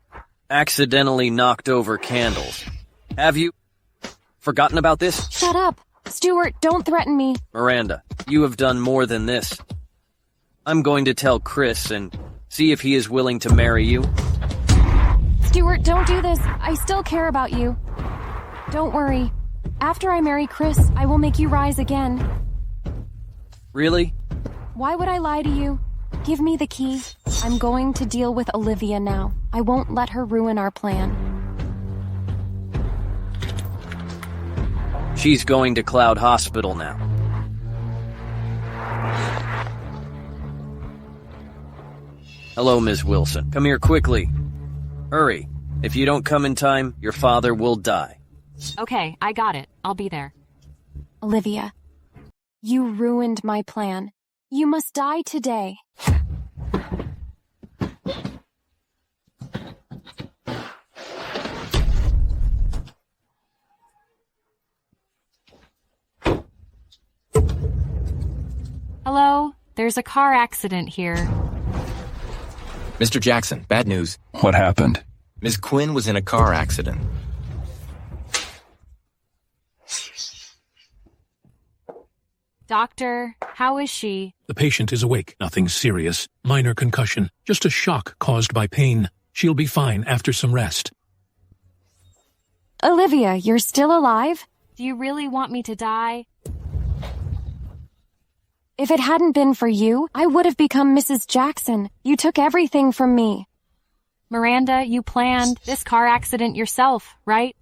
accidentally knocked over candles. Have you forgotten about this? Shut up. Stuart, don't threaten me. Miranda, you have done more than this. I'm going to tell Chris and see if he is willing to marry you. Stuart, don't do this. I still care about you. Don't worry. After I marry Chris, I will make you rise again. Really? Why would I lie to you? Give me the key. I'm going to deal with Olivia now. I won't let her ruin our plan. She's going to Cloud Hospital now. Hello, Ms. Wilson. Come here quickly. Hurry. If you don't come in time, your father will die. Okay, I got it. I'll be there. Olivia, you ruined my plan. You must die today. Hello? There's a car accident here. Mr. Jackson, bad news. What happened? Ms. Quinn was in a car accident. Doctor, how is she? The patient is awake. Nothing serious. Minor concussion. Just a shock caused by pain. She'll be fine after some rest. Olivia, you're still alive? Do you really want me to die? If it hadn't been for you, I would have become Mrs. Jackson. You took everything from me. Miranda, you planned this car accident yourself, right?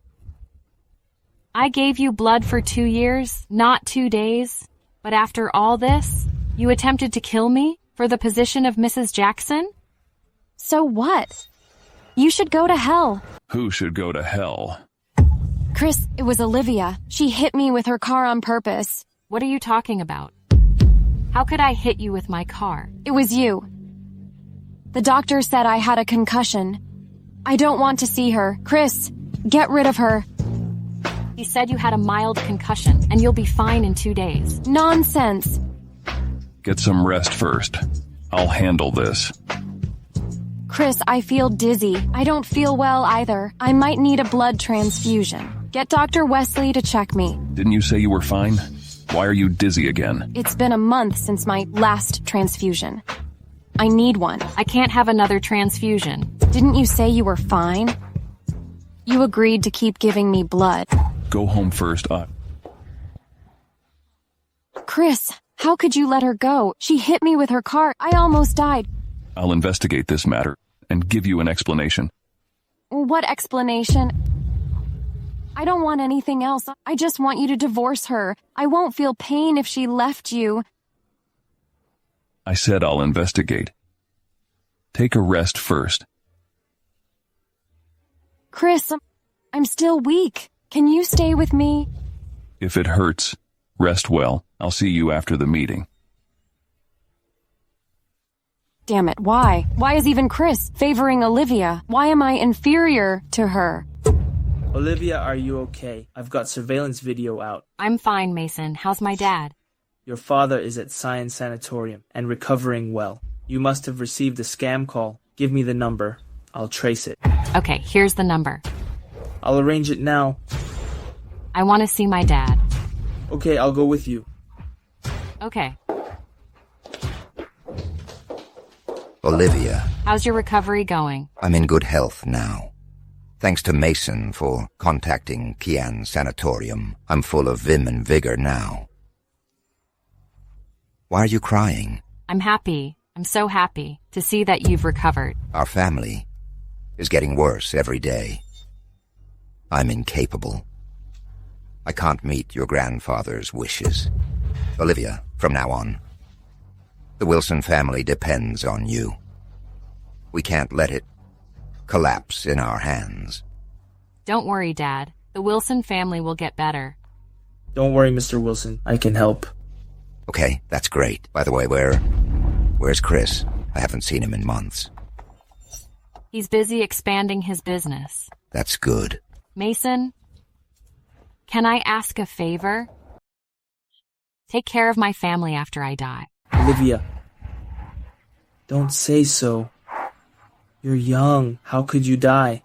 I gave you blood for 2 years, not 2 days. But after all this, you attempted to kill me for the position of Mrs. Jackson? So what? You should go to hell. Who should go to hell? Chris, it was Olivia. She hit me with her car on purpose. What are you talking about? How could I hit you with my car? It was you. The doctor said I had a concussion. I don't want to see her. Chris, get rid of her. He said you had a mild concussion, and you'll be fine in 2 days. Nonsense. Get some rest first. I'll handle this. Chris, I feel dizzy. I don't feel well either. I might need a blood transfusion. Get Dr. Wesley to check me. Didn't you say you were fine? Why are you dizzy again? It's been a month since my last transfusion. I need one. I can't have another transfusion. Didn't you say you were fine? You agreed to keep giving me blood. Go home first. Chris, how could you let her go? She hit me with her car. I almost died. I'll investigate this matter and give you an explanation. What explanation? I don't want anything else. I just want you to divorce her. I won't feel pain if she left you. I said I'll investigate. Take a rest first. Chris, I'm still weak. Can you stay with me? If it hurts, rest well. I'll see you after the meeting. Damn it, why? Why is even Chris favoring Olivia? Why am I inferior to her? Olivia, are you okay? I've got surveillance video out. I'm fine, Mason. How's my dad? Your father is at Science Sanatorium and recovering well. You must have received a scam call. Give me the number. I'll trace it. Okay, here's the number. I'll arrange it now. I want to see my dad. Okay, I'll go with you. Okay. Olivia. How's your recovery going? I'm in good health now. Thanks to Mason for contacting Kian Sanatorium. I'm full of vim and vigor now. Why are you crying? I'm happy. I'm so happy to see that you've recovered. Our family is getting worse every day. I'm incapable. I can't meet your grandfather's wishes. Olivia, from now on, the Wilson family depends on you. We can't let it collapse in our hands. Don't worry, Dad. The Wilson family will get better. Don't worry, Mr. Wilson. I can help. Okay, that's great. By the way, where's Chris? I haven't seen him in months. He's busy expanding his business. That's good. Mason, can I ask a favor? Take care of my family after I die. Olivia, don't say so. You're young. How could you die?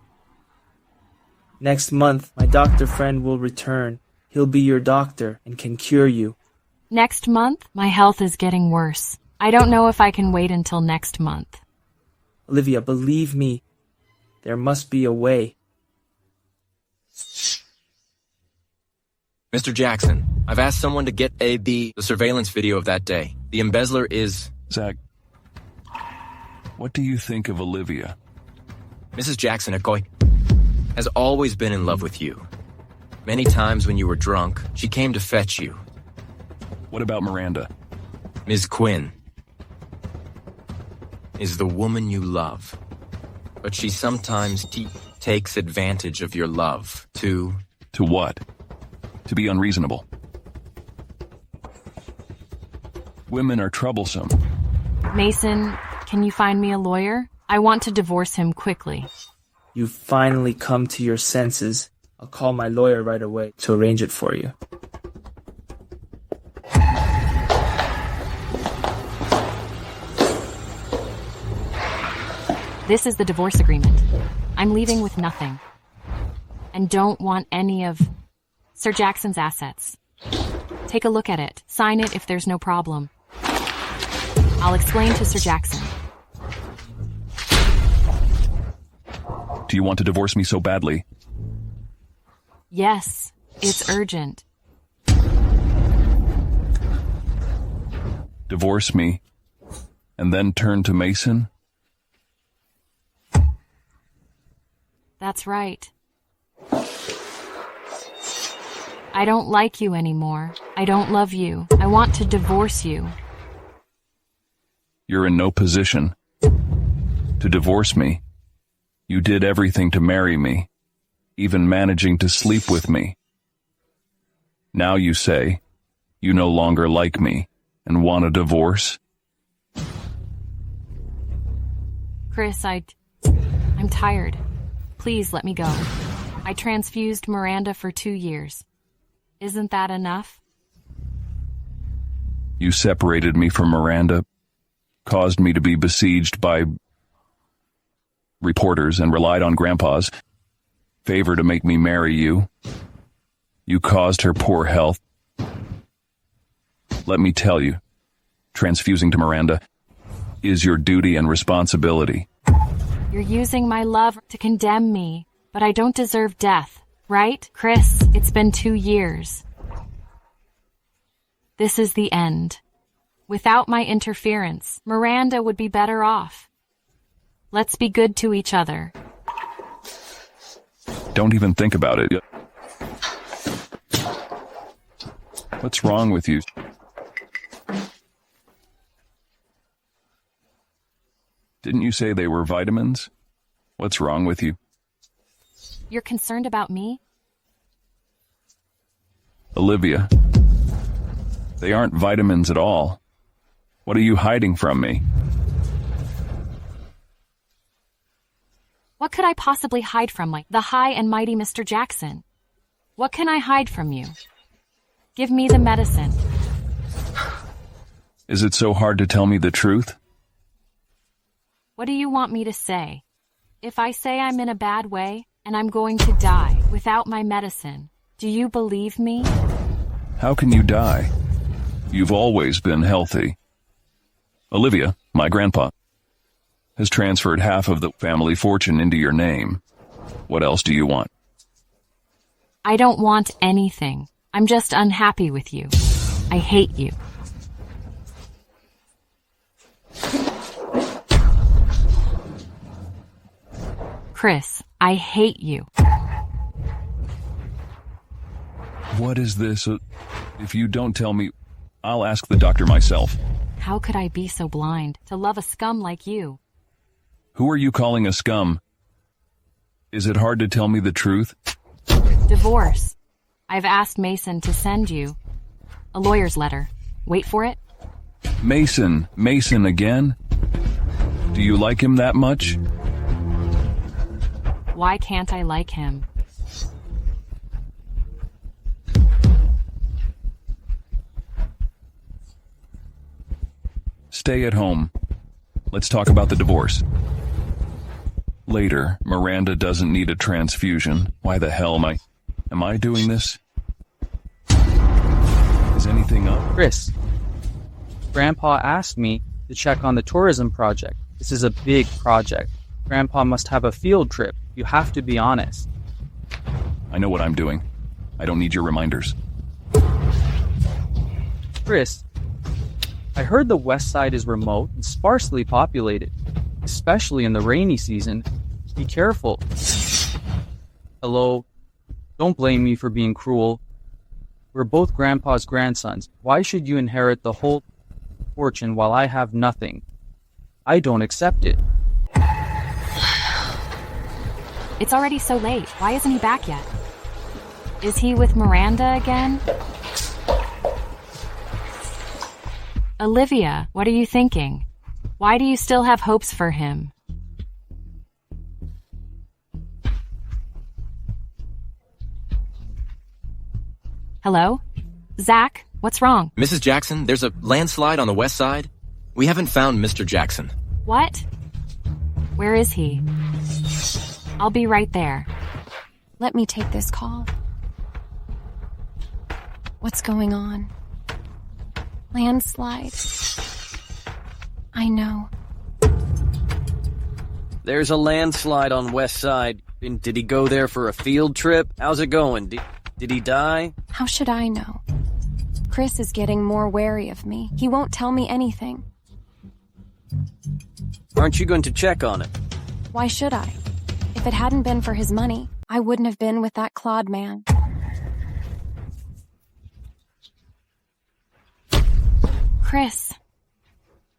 Next month, my doctor friend will return. He'll be your doctor and can cure you. Next month, my health is getting worse. I don't know if I can wait until next month. Olivia, believe me, there must be a way. Mr. Jackson, I've asked someone to get the surveillance video of that day. The embezzler is... Zach, what do you think of Olivia? Mrs. Jackson has always been in love with you. Many times when you were drunk, she came to fetch you. What about Miranda? Ms. Quinn is the woman you love, but she sometimes takes advantage of your love to... To what? To be unreasonable. Women are troublesome. Mason, can you find me a lawyer? I want to divorce him quickly. You've finally come to your senses. I'll call my lawyer right away to arrange it for you. This is the divorce agreement. I'm leaving with nothing. And don't want any of Sir Jackson's assets. Take a look at it. Sign it if there's no problem. I'll explain to Sir Jackson. Do you want to divorce me so badly? Yes, it's urgent. Divorce me, and then turn to Mason? That's right. I don't like you anymore. I don't love you. I want to divorce you. You're in no position to divorce me. You did everything to marry me, even managing to sleep with me. Now you say you no longer like me and want a divorce? Chris, I'm tired. Please let me go. I transfused Miranda for 2 years. Isn't that enough? You separated me from Miranda, caused me to be besieged by reporters, and relied on Grandpa's favor to make me marry you. You caused her poor health. Let me tell you, transfusing to Miranda is your duty and responsibility. You're using my love to condemn me, but I don't deserve death, right? Chris, it's been 2 years. This is the end. Without my interference, Miranda would be better off. Let's be good to each other. Don't even think about it. What's wrong with you? Didn't you say they were vitamins? What's wrong with you? You're concerned about me? Olivia, they aren't vitamins at all. What are you hiding from me? What could I possibly hide from the high and mighty Mr. Jackson? What can I hide from you? Give me the medicine. Is it so hard to tell me the truth? What do you want me to say? If I say I'm in a bad way and I'm going to die without my medicine, do you believe me? How can you die? You've always been healthy. Olivia, my grandpa, has transferred half of the family fortune into your name. What else do you want? I don't want anything. I'm just unhappy with you. I hate you. Chris, I hate you. What is this? If you don't tell me, I'll ask the doctor myself. How could I be so blind to love a scum like you? Who are you calling a scum? Is it hard to tell me the truth? Divorce. I've asked Mason to send you a lawyer's letter. Wait for it. Mason again? Do you like him that much? Why can't I like him? Stay at home. Let's talk about the divorce. Later, Miranda doesn't need a transfusion. Why the hell am I doing this? Is anything up? Chris, Grandpa asked me to check on the tourism project. This is a big project. Grandpa must have a field trip. You have to be honest. I know what I'm doing. I don't need your reminders. Chris, I heard the Westside is remote and sparsely populated, especially in the rainy season. Be careful. Hello, don't blame me for being cruel. We're both Grandpa's grandsons. Why should you inherit the whole fortune while I have nothing? I don't accept it. It's already so late. Why isn't he back yet? Is he with Miranda again? Olivia, what are you thinking? Why do you still have hopes for him? Hello? Zach, what's wrong? Mrs. Jackson, there's a landslide on the west side. We haven't found Mr. Jackson. What? Where is he? I'll be right there. Let me take this call. What's going on? Landslide. I know. There's a landslide on Westside. Did he go there for a field trip? How's it going? Did he die? How should I know? Chris is getting more wary of me. He won't tell me anything. Aren't you going to check on it? Why should I? If it hadn't been for his money, I wouldn't have been with that Claude man. Chris.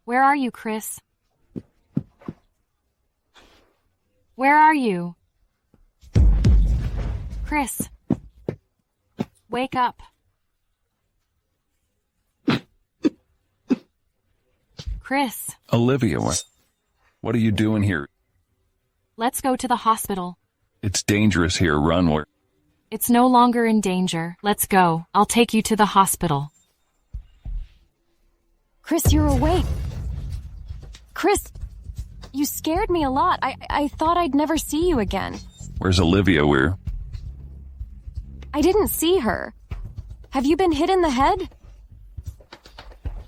Where are you, Chris? Where are you? Chris. Wake up. Chris. Olivia, what are you doing here? Let's go to the hospital. It's dangerous here. Run. Where? It's no longer in danger. Let's go. I'll take you to the hospital. Chris, you're awake. Chris, you scared me a lot. I thought I'd never see you again. Where's Olivia? I didn't see her. Have you been hit in the head?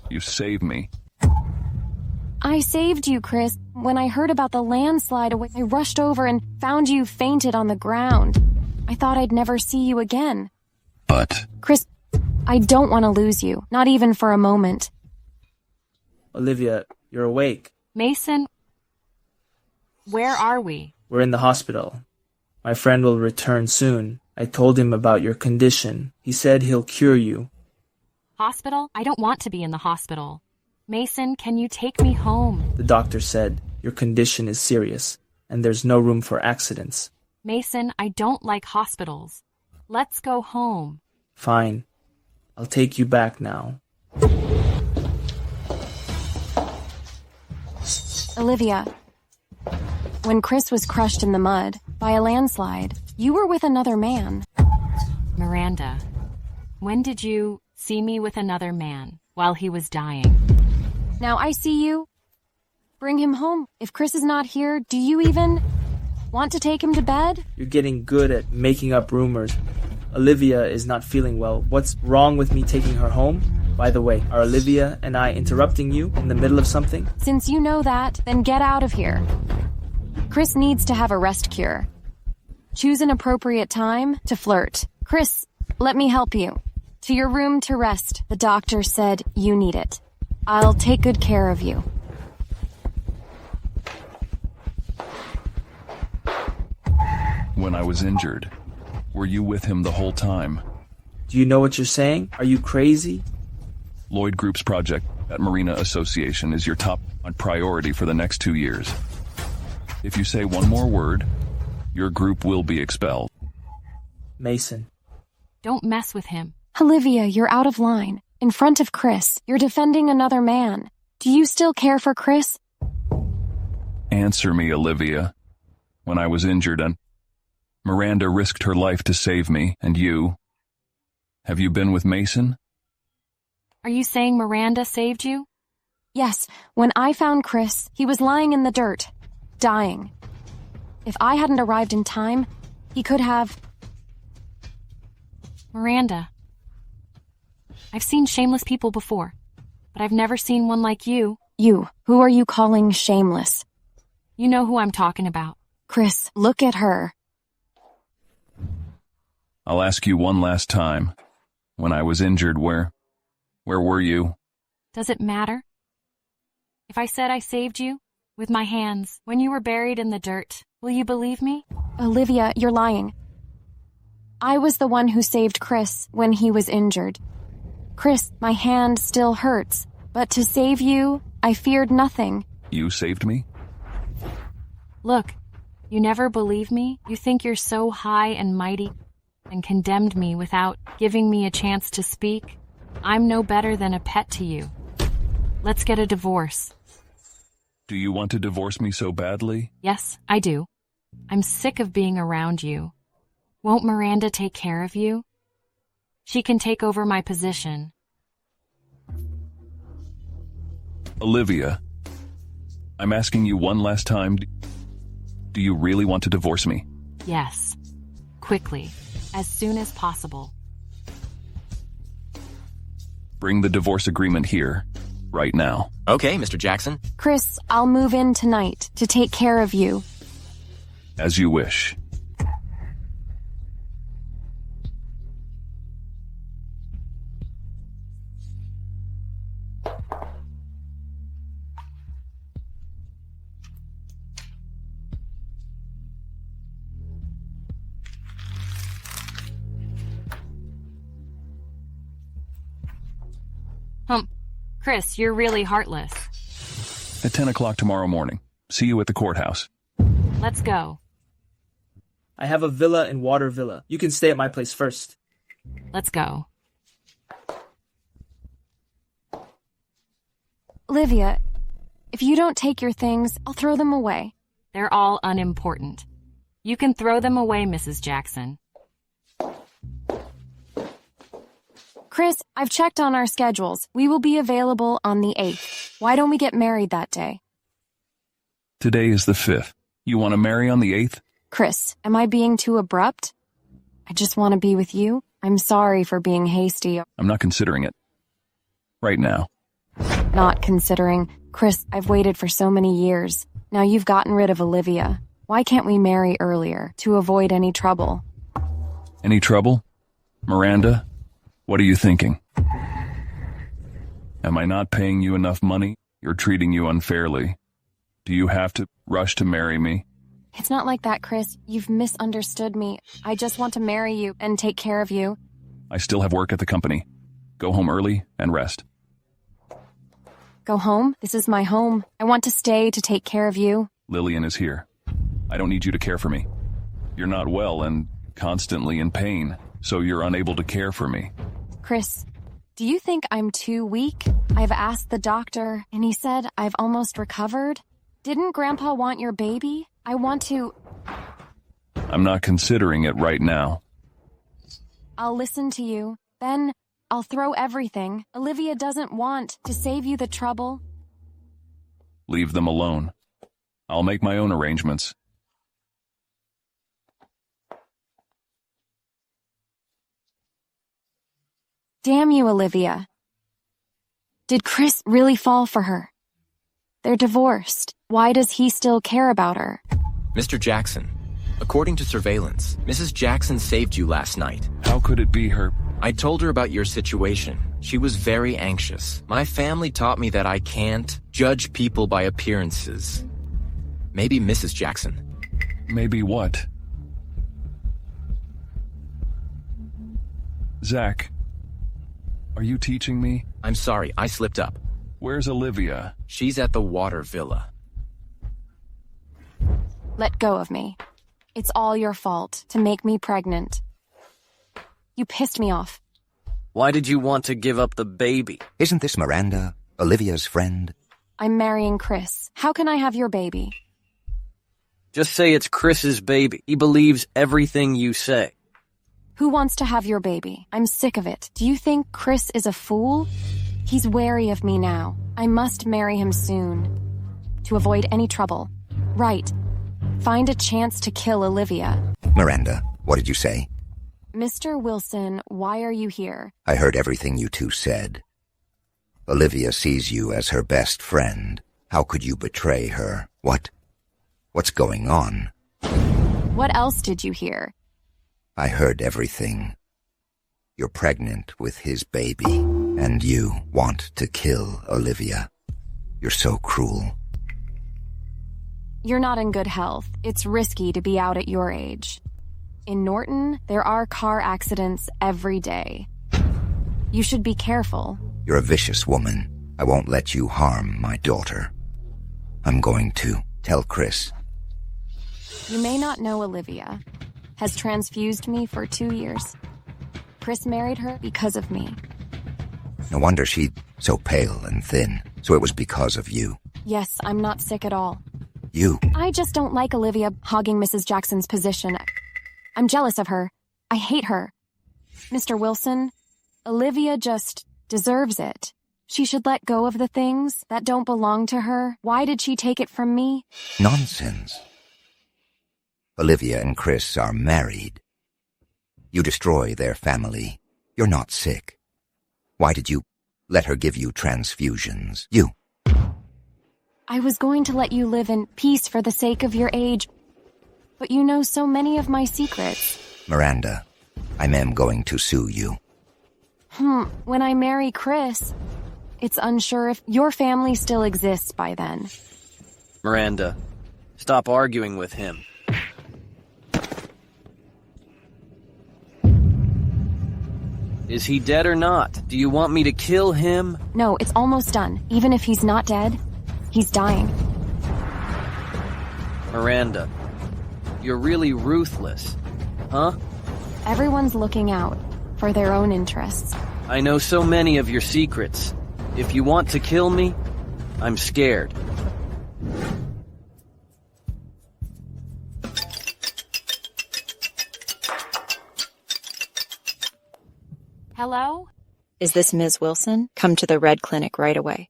You saved me. I saved you, Chris. When I heard about the landslide, I rushed over and found you fainted on the ground. I thought I'd never see you again. But... Chris, I don't want to lose you. Not even for a moment. Olivia, you're awake. Mason, where are we? We're in the hospital. My friend will return soon. I told him about your condition. He said he'll cure you. Hospital? I don't want to be in the hospital. Mason, can you take me home? The doctor said your condition is serious, and there's no room for accidents. Mason, I don't like hospitals. Let's go home. Fine. I'll take you back now. Olivia, when Chris was crushed in the mud by a landslide, you were with another man. Miranda, when did you see me with another man while he was dying? Now I see you. Bring him home. If Chris is not here, do you even want to take him to bed? You're getting good at making up rumors. Olivia is not feeling well. What's wrong with me taking her home? By the way, are Olivia and I interrupting you in the middle of something? Since you know that, then get out of here. Chris needs to have a rest cure. Choose an appropriate time to flirt. Chris, let me help you. To your room to rest. The doctor said you need it. I'll take good care of you. When I was injured, were you with him the whole time? Do you know what you're saying? Are you crazy? Lloyd Group's project at Marina Association is your top priority for the next 2 years. If you say one more word, your group will be expelled. Mason. Don't mess with him. Olivia, you're out of line. In front of Chris, you're defending another man. Do you still care for Chris? Answer me, Olivia. When I was injured and Miranda risked her life to save me, and you? Have you been with Mason? Are you saying Miranda saved you? Yes. When I found Chris, he was lying in the dirt, dying. If I hadn't arrived in time, he could have... Miranda. I've seen shameless people before, but I've never seen one like you. You. Who are you calling shameless? You know who I'm talking about. Chris, look at her. I'll ask you one last time. When I was injured, where were you? Does it matter? If I said I saved you, with my hands, when you were buried in the dirt, will you believe me? Olivia, you're lying. I was the one who saved Chris when he was injured. Chris, my hand still hurts, but to save you, I feared nothing. You saved me? Look, you never believe me? You think you're so high and mighty and condemned me without giving me a chance to speak? I'm no better than a pet to you. Let's get a divorce. Do you want to divorce me so badly? Yes, I do. I'm sick of being around you. Won't Miranda take care of you? She can take over my position. Olivia, I'm asking you one last time. Do you really want to divorce me? Yes. Quickly. As soon as possible. Bring the divorce agreement here, right now. Okay, Mr. Jackson. Chris, I'll move in tonight to take care of you. As you wish. Chris, you're really heartless. At 10 o'clock tomorrow morning. See you at the courthouse. Let's go. I have a villa in Water Villa. You can stay at my place first. Let's go. Olivia, if you don't take your things, I'll throw them away. They're all unimportant. You can throw them away, Mrs. Jackson. Chris, I've checked on our schedules. We will be available on the 8th. Why don't we get married that day? Today is the 5th. You want to marry on the 8th? Chris, am I being too abrupt? I just want to be with you. I'm sorry for being hasty. I'm not considering it. Right now. Not considering. Chris, I've waited for so many years. Now you've gotten rid of Olivia. Why can't we marry earlier, to avoid any trouble? Any trouble? Miranda? What are you thinking? Am I not paying you enough money? You're treating you unfairly. Do you have to rush to marry me? It's not like that, Chris. You've misunderstood me. I just want to marry you and take care of you. I still have work at the company. Go home early and rest. Go home? This is my home. I want to stay to take care of you. Lillian is here. I don't need you to care for me. You're not well and constantly in pain, so you're unable to care for me. Chris, do you think I'm too weak? I've asked the doctor, and he said I've almost recovered. Didn't Grandpa want your baby? I want to... I'm not considering it right now. I'll listen to you. Then I'll throw everything. Olivia doesn't want to save you the trouble. Leave them alone. I'll make my own arrangements. Damn you, Olivia. Did Chris really fall for her? They're divorced. Why does he still care about her? Mr. Jackson, according to surveillance, Mrs. Jackson saved you last night. How could it be her? I told her about your situation. She was very anxious. My family taught me that I can't judge people by appearances. Maybe Mrs. Jackson. Maybe what? Zach, are you teaching me? I'm sorry, I slipped up. Where's Olivia? She's at the Water Villa. Let go of me. It's all your fault to make me pregnant. You pissed me off. Why did you want to give up the baby? Isn't this Miranda, Olivia's friend? I'm marrying Chris. How can I have your baby? Just say it's Chris's baby. He believes everything you say. Who wants to have your baby? I'm sick of it. Do you think Chris is a fool? He's wary of me now. I must marry him soon. To avoid any trouble. Right. Find a chance to kill Olivia. Miranda, what did you say? Mr. Wilson, why are you here? I heard everything you two said. Olivia sees you as her best friend. How could you betray her? What's going on? What else did you hear? I heard everything. You're pregnant with his baby, and you want to kill Olivia. You're so cruel. You're not in good health. It's risky to be out at your age. In Norton, there are car accidents every day. You should be careful. You're a vicious woman. I won't let you harm my daughter. I'm going to tell Chris. You may not know Olivia. Has transfused me for 2 years. Chris married her because of me. No wonder she's so pale and thin. So it was because of you. Yes, I'm not sick at all. You? I just don't like Olivia hogging Mrs. Jackson's position. I'm jealous of her. I hate her. Mr. Wilson, Olivia just deserves it. She should let go of the things that don't belong to her. Why did she take it from me? Nonsense. Olivia and Chris are married. You destroy their family. You're not sick. Why did you let her give you transfusions? You. I was going to let you live in peace for the sake of your age, but you know so many of my secrets. Miranda, I am going to sue you. When I marry Chris, it's unsure if your family still exists by then. Miranda, stop arguing with him. Is he dead or not? Do you want me to kill him? No, it's almost done. Even if he's not dead, he's dying. Miranda, you're really ruthless, huh? Everyone's looking out for their own interests. I know so many of your secrets. If you want to kill me, I'm scared. Hello? Is this Ms. Wilson? Come to the Red Clinic right away.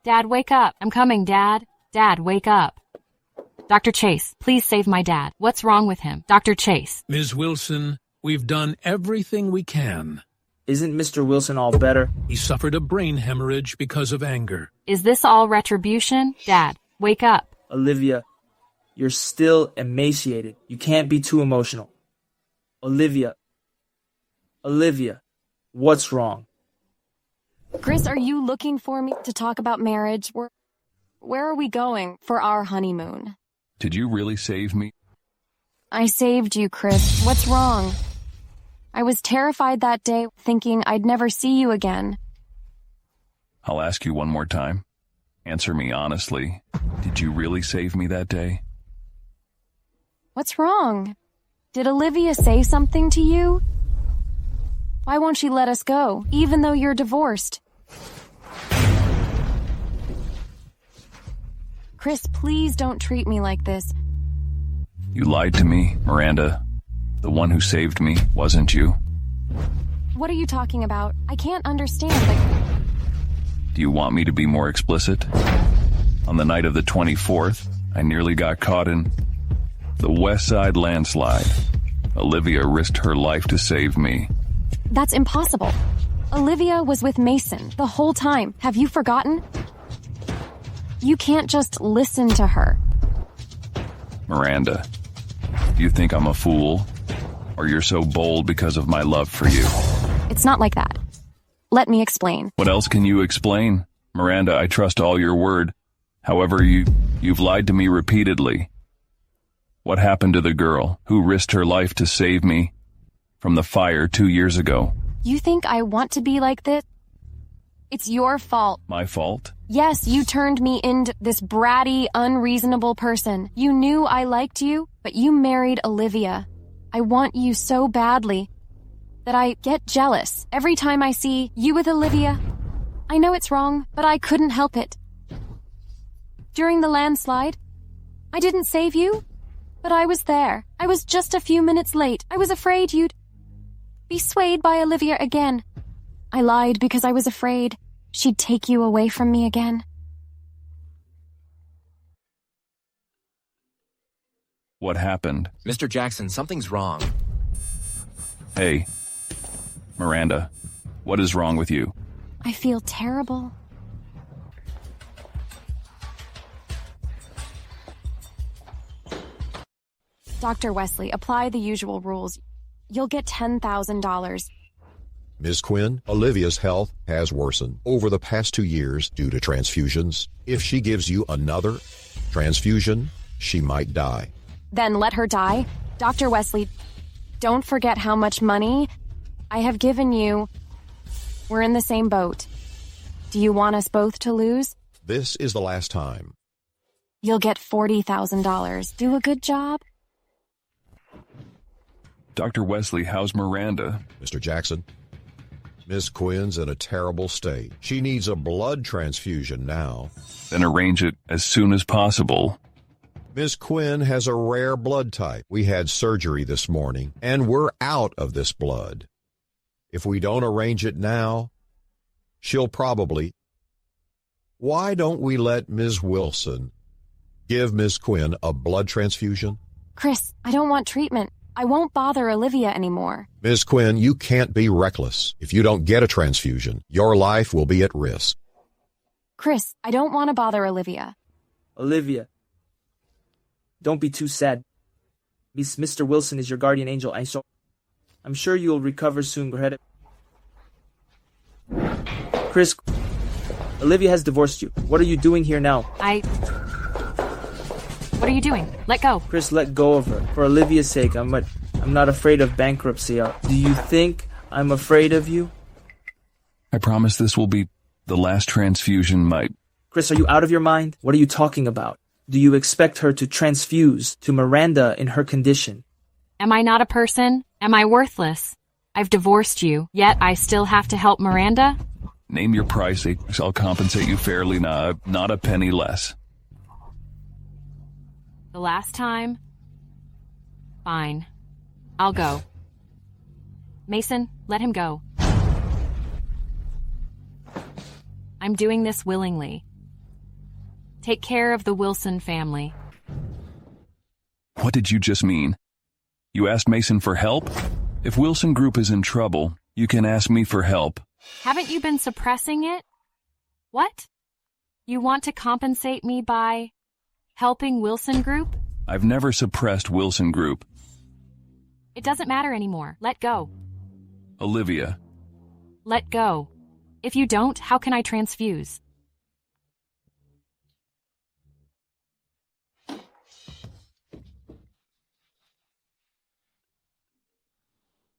Dad, wake up. I'm coming, Dad. Dad, wake up. Dr. Chase, please save my dad. What's wrong with him? Dr. Chase. Ms. Wilson, we've done everything we can. Isn't Mr. Wilson all better? He suffered a brain hemorrhage because of anger. Is this all retribution? Dad, wake up. Olivia, you're still emaciated. You can't be too emotional. Olivia, what's wrong? Chris, are you looking for me to talk about marriage? Where are we going for our honeymoon? Did you really save me? I saved you, Chris. What's wrong? I was terrified that day, thinking I'd never see you again. I'll ask you one more time. Answer me honestly. Did you really save me that day? What's wrong? Did Olivia say something to you? Why won't she let us go, even though you're divorced? Chris, please don't treat me like this. You lied to me, Miranda. The one who saved me wasn't you. What are you talking about? I can't understand. Do you want me to be more explicit? On the night of the 24th, I nearly got caught in the Westside landslide. Olivia risked her life to save me. That's impossible. Olivia was with Mason the whole time. Have you forgotten? You can't just listen to her. Miranda, do you think I'm a fool? Or you're so bold because of my love for you? It's not like that. Let me explain. What else can you explain? Miranda, I trust all your word. However, you've lied to me repeatedly. What happened to the girl who risked her life to save me from the fire 2 years ago? You think I want to be like this? It's your fault. My fault? Yes, you turned me into this bratty, unreasonable person. You knew I liked you, but you married Olivia. I want you so badly that I get jealous every time I see you with Olivia. I know it's wrong, but I couldn't help it. During the landslide, I didn't save you, but I was there. I was just a few minutes late. I was afraid you'd be swayed by Olivia again. I lied because I was afraid she'd take you away from me again. What happened? Mr. Jackson, something's wrong. Hey, Miranda, what is wrong with you? I feel terrible. Dr. Wesley, apply the usual rules. You'll get $10,000. Ms. Quinn, Olivia's health has worsened over the past 2 years due to transfusions. If she gives you another transfusion, she might die. Then let her die. Dr. Wesley, don't forget how much money I have given you. We're in the same boat. Do you want us both to lose? This is the last time. You'll get $40,000. Do a good job. Dr. Wesley, how's Miranda? Mr. Jackson, Miss Quinn's in a terrible state. She needs a blood transfusion now. Then arrange it as soon as possible. Miss Quinn has a rare blood type. We had surgery this morning, and we're out of this blood. If we don't arrange it now, she'll probably Why don't we let Ms. Wilson give Ms. Quinn a blood transfusion? Chris, I don't want treatment. I won't bother Olivia anymore. Ms. Quinn, you can't be reckless. If you don't get a transfusion, your life will be at risk. Chris, I don't want to bother Olivia. Olivia, don't be too sad. Mr. Wilson is your guardian angel, I'm sure you'll recover soon, Chris, Olivia has divorced you. What are you doing here now? What are you doing? Let go. Chris, let go of her. For Olivia's sake, I'm not afraid of bankruptcy. Do you think I'm afraid of you? I promise this will be the last transfusion, Chris, are you out of your mind? What are you talking about? Do you expect her to transfuse to Miranda in her condition? Am I not a person? Am I worthless? I've divorced you, yet I still have to help Miranda? Name your price. I'll compensate you fairly, not a penny less. The last time? Fine. I'll go. Mason, let him go. I'm doing this willingly. Take care of the Wilson family. What did you just mean? You asked Mason for help? If Wilson Group is in trouble, you can ask me for help. Haven't you been suppressing it? What? You want to compensate me by helping Wilson Group? I've never suppressed Wilson Group. It doesn't matter anymore. Let go. Olivia. Let go. If you don't, how can I transfuse?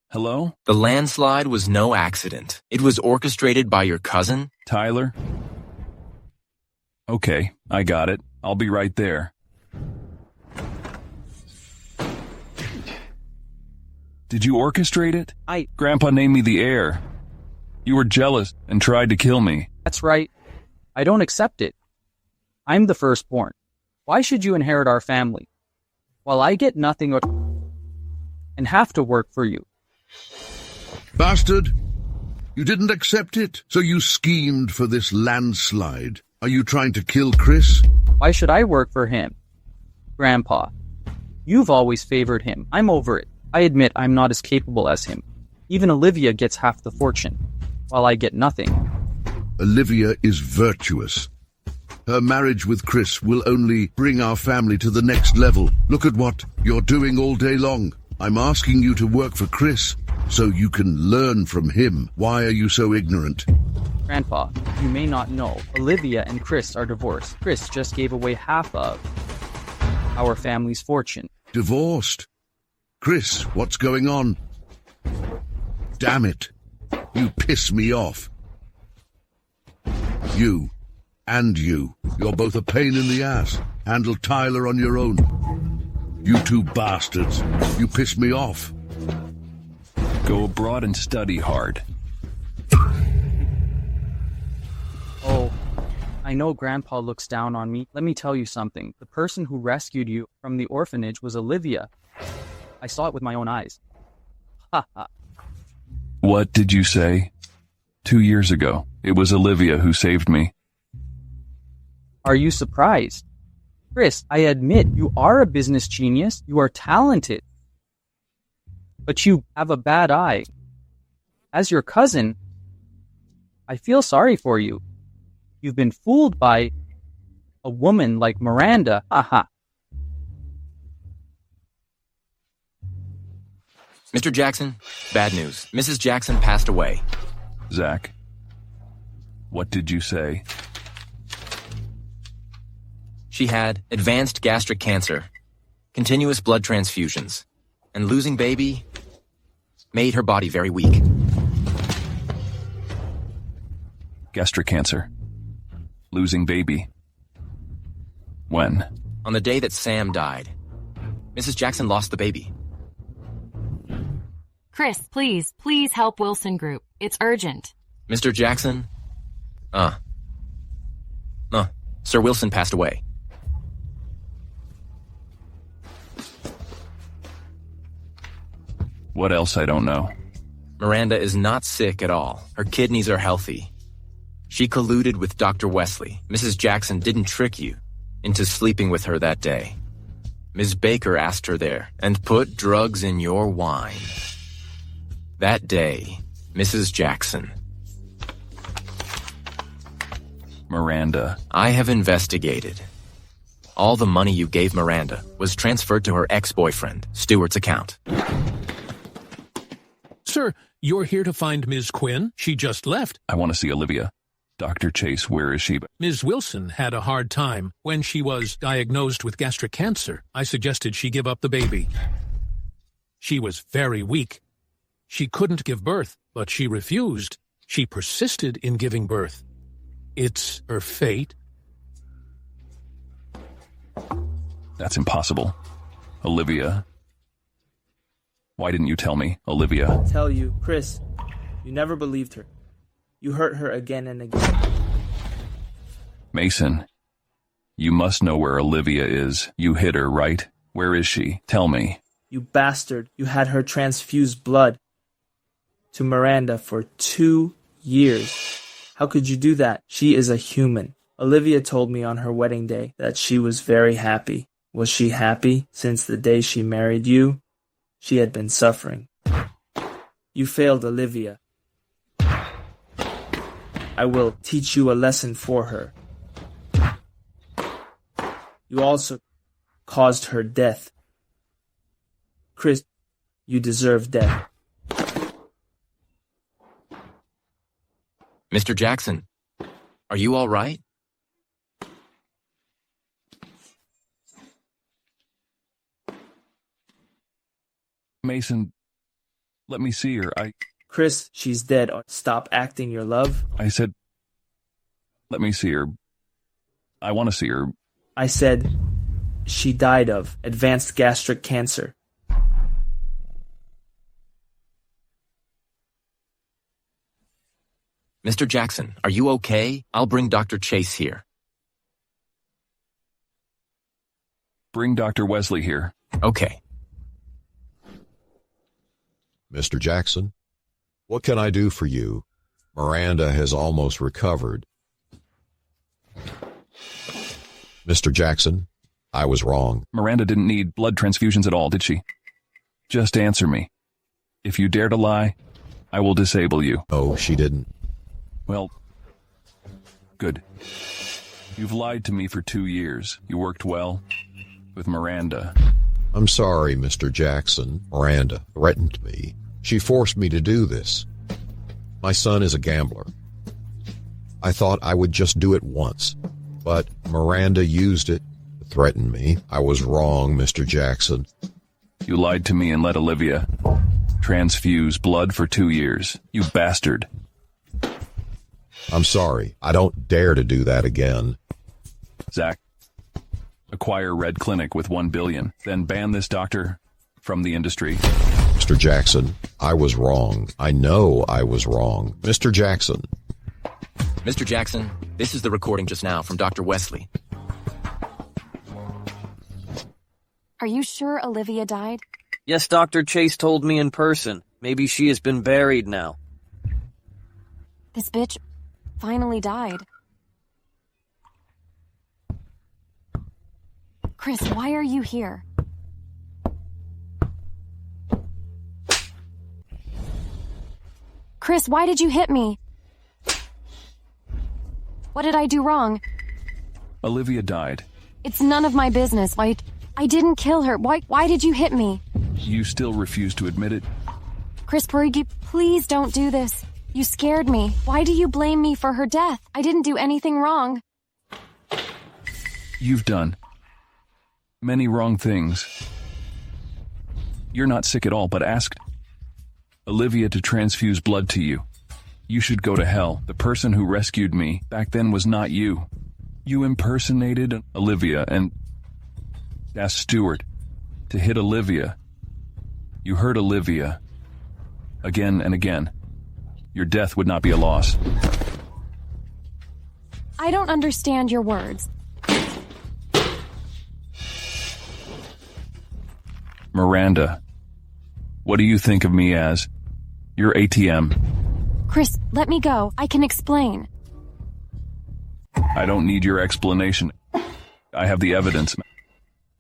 Hello? The landslide was no accident. It was orchestrated by your cousin? Tyler? Okay, I got it. I'll be right there. Did you orchestrate it? Grandpa named me the heir. You were jealous and tried to kill me. That's right. I don't accept it. I'm the firstborn. Why should you inherit our family? While I get nothing and have to work for you. Bastard! You didn't accept it, so you schemed for this landslide. Are you trying to kill Chris? Why should I work for him? Grandpa, you've always favored him. I'm over it. I admit I'm not as capable as him. Even Olivia gets half the fortune, while I get nothing. Olivia is virtuous. Her marriage with Chris will only bring our family to the next level. Look at what you're doing all day long. I'm asking you to work for Chris, so you can learn from him. Why are you so ignorant? Grandpa, you may not know, Olivia and Chris are divorced. Chris just gave away half of our family's fortune. Divorced? Chris, what's going on? Damn it. You piss me off. You. You're both a pain in the ass. Handle Tyler on your own. You two bastards. You piss me off. Go abroad and study hard. Oh, I know Grandpa looks down on me. Let me tell you something. The person who rescued you from the orphanage was Olivia. I saw it with my own eyes. Ha ha. What did you say? 2 years ago, it was Olivia who saved me. Are you surprised? Chris, I admit you are a business genius. You are talented. But you have a bad eye. As your cousin, I feel sorry for you. You've been fooled by a woman like Miranda. Haha. Mr. Jackson, bad news. Mrs. Jackson passed away. Zach, what did you say? She had advanced gastric cancer, continuous blood transfusions, and losing baby made her body very weak. Gastric cancer. Losing baby. When? On the day that Sam died, Mrs. Jackson lost the baby. Chris, please help Wilson Group. It's urgent. Mr. Jackson? Sir Wilson passed away. What else I don't know? Miranda is not sick at all. Her kidneys are healthy. She colluded with Dr. Wesley. Mrs. Jackson didn't trick you into sleeping with her that day. Ms. Baker asked her there and put drugs in your wine. That day, Mrs. Jackson. Miranda. I have investigated. All the money you gave Miranda was transferred to her ex-boyfriend, Stewart's account. Sir, you're here to find Ms. Quinn? She just left. I want to see Olivia. Dr. Chase, where is she? Ms. Wilson had a hard time when she was diagnosed with gastric cancer. I suggested she give up the baby. She was very weak. She couldn't give birth, but she refused. She persisted in giving birth. It's her fate. That's impossible. Olivia. Why didn't you tell me, Olivia? Tell you, Chris, you never believed her. You hurt her again and again. Mason, you must know where Olivia is. You hit her, right? Where is she? Tell me. You bastard. You had her transfuse blood to Miranda for 2 years. How could you do that? She is a human. Olivia told me on her wedding day that she was very happy. Was she happy? Since the day she married you, she had been suffering. You failed Olivia. I will teach you a lesson for her. You also caused her death. Chris, you deserve death. Mr. Jackson, are you all right? Mason, let me see her. Chris, she's dead. Stop acting your love. I said, let me see her. I want to see her. I said, she died of advanced gastric cancer. Mr. Jackson, are you okay? I'll bring Dr. Chase here. Bring Dr. Wesley here. Okay. Mr. Jackson, what can I do for you? Miranda has almost recovered. Mr. Jackson, I was wrong. Miranda didn't need blood transfusions at all, did she? Just answer me. If you dare to lie, I will disable you. No, she didn't. Well, good. You've lied to me for 2 years. You worked well with Miranda. I'm sorry, Mr. Jackson. Miranda threatened me. She forced me to do this. My son is a gambler. I thought I would just do it once, but Miranda used it to threaten me. I was wrong, Mr. Jackson. You lied to me and let Olivia transfuse blood for 2 years. You bastard. I'm sorry. I don't dare to do that again. Zach, acquire Red Clinic with $1 billion, then ban this doctor from the industry. Mr. Jackson, I was wrong. I know I was wrong. Mr. Jackson. Mr. Jackson, this is the recording just now from Dr. Wesley. Are you sure Olivia died? Yes, Dr. Chase told me in person. Maybe she has been buried now. This bitch finally died. Chris, why are you here? Chris, why did you hit me? What did I do wrong? Olivia died. It's none of my business. I didn't kill her. Why did you hit me? You still refuse to admit it? Chris Parigi, please don't do this. You scared me. Why do you blame me for her death? I didn't do anything wrong. You've done many wrong things. You're not sick at all, but asked Olivia to transfuse blood to you. You should go to hell. The person who rescued me back then was not you. You impersonated Olivia and asked Stewart to hit Olivia. You hurt Olivia again and again. Your death would not be a loss. I don't understand your words. Miranda, what do you think of me as? Your ATM. Chris, let me go. I can explain. I don't need your explanation. I have the evidence.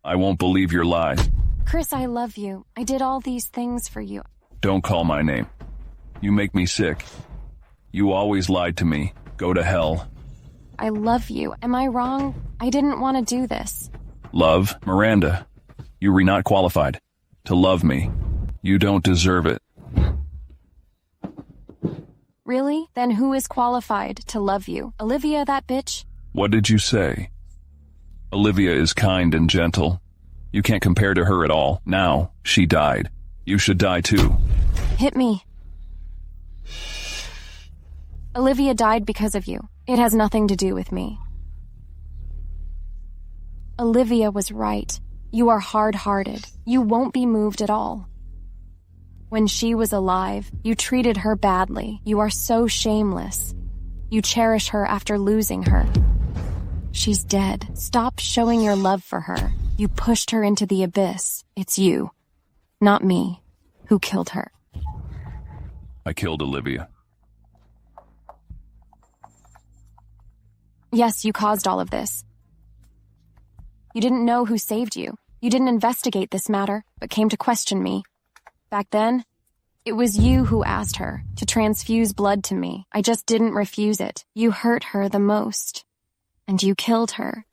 I won't believe your lies. Chris, I love you. I did all these things for you. Don't call my name. You make me sick. You always lied to me. Go to hell. I love you. Am I wrong? I didn't want to do this. Love, Miranda. You were not qualified to love me. You don't deserve it. Really? Then who is qualified to love you? Olivia, that bitch? What did you say? Olivia is kind and gentle. You can't compare to her at all. Now, she died. You should die too. Hit me. Olivia died because of you. It has nothing to do with me. Olivia was right. You are hard-hearted. You won't be moved at all. When she was alive, you treated her badly. You are so shameless. You cherish her after losing her. She's dead. Stop showing your love for her. You pushed her into the abyss. It's you, not me, who killed her. I killed Olivia. Yes, you caused all of this. You didn't know who saved you. You didn't investigate this matter, but came to question me. Back then, it was you who asked her to transfuse blood to me. I just didn't refuse it. You hurt her the most, and you killed her.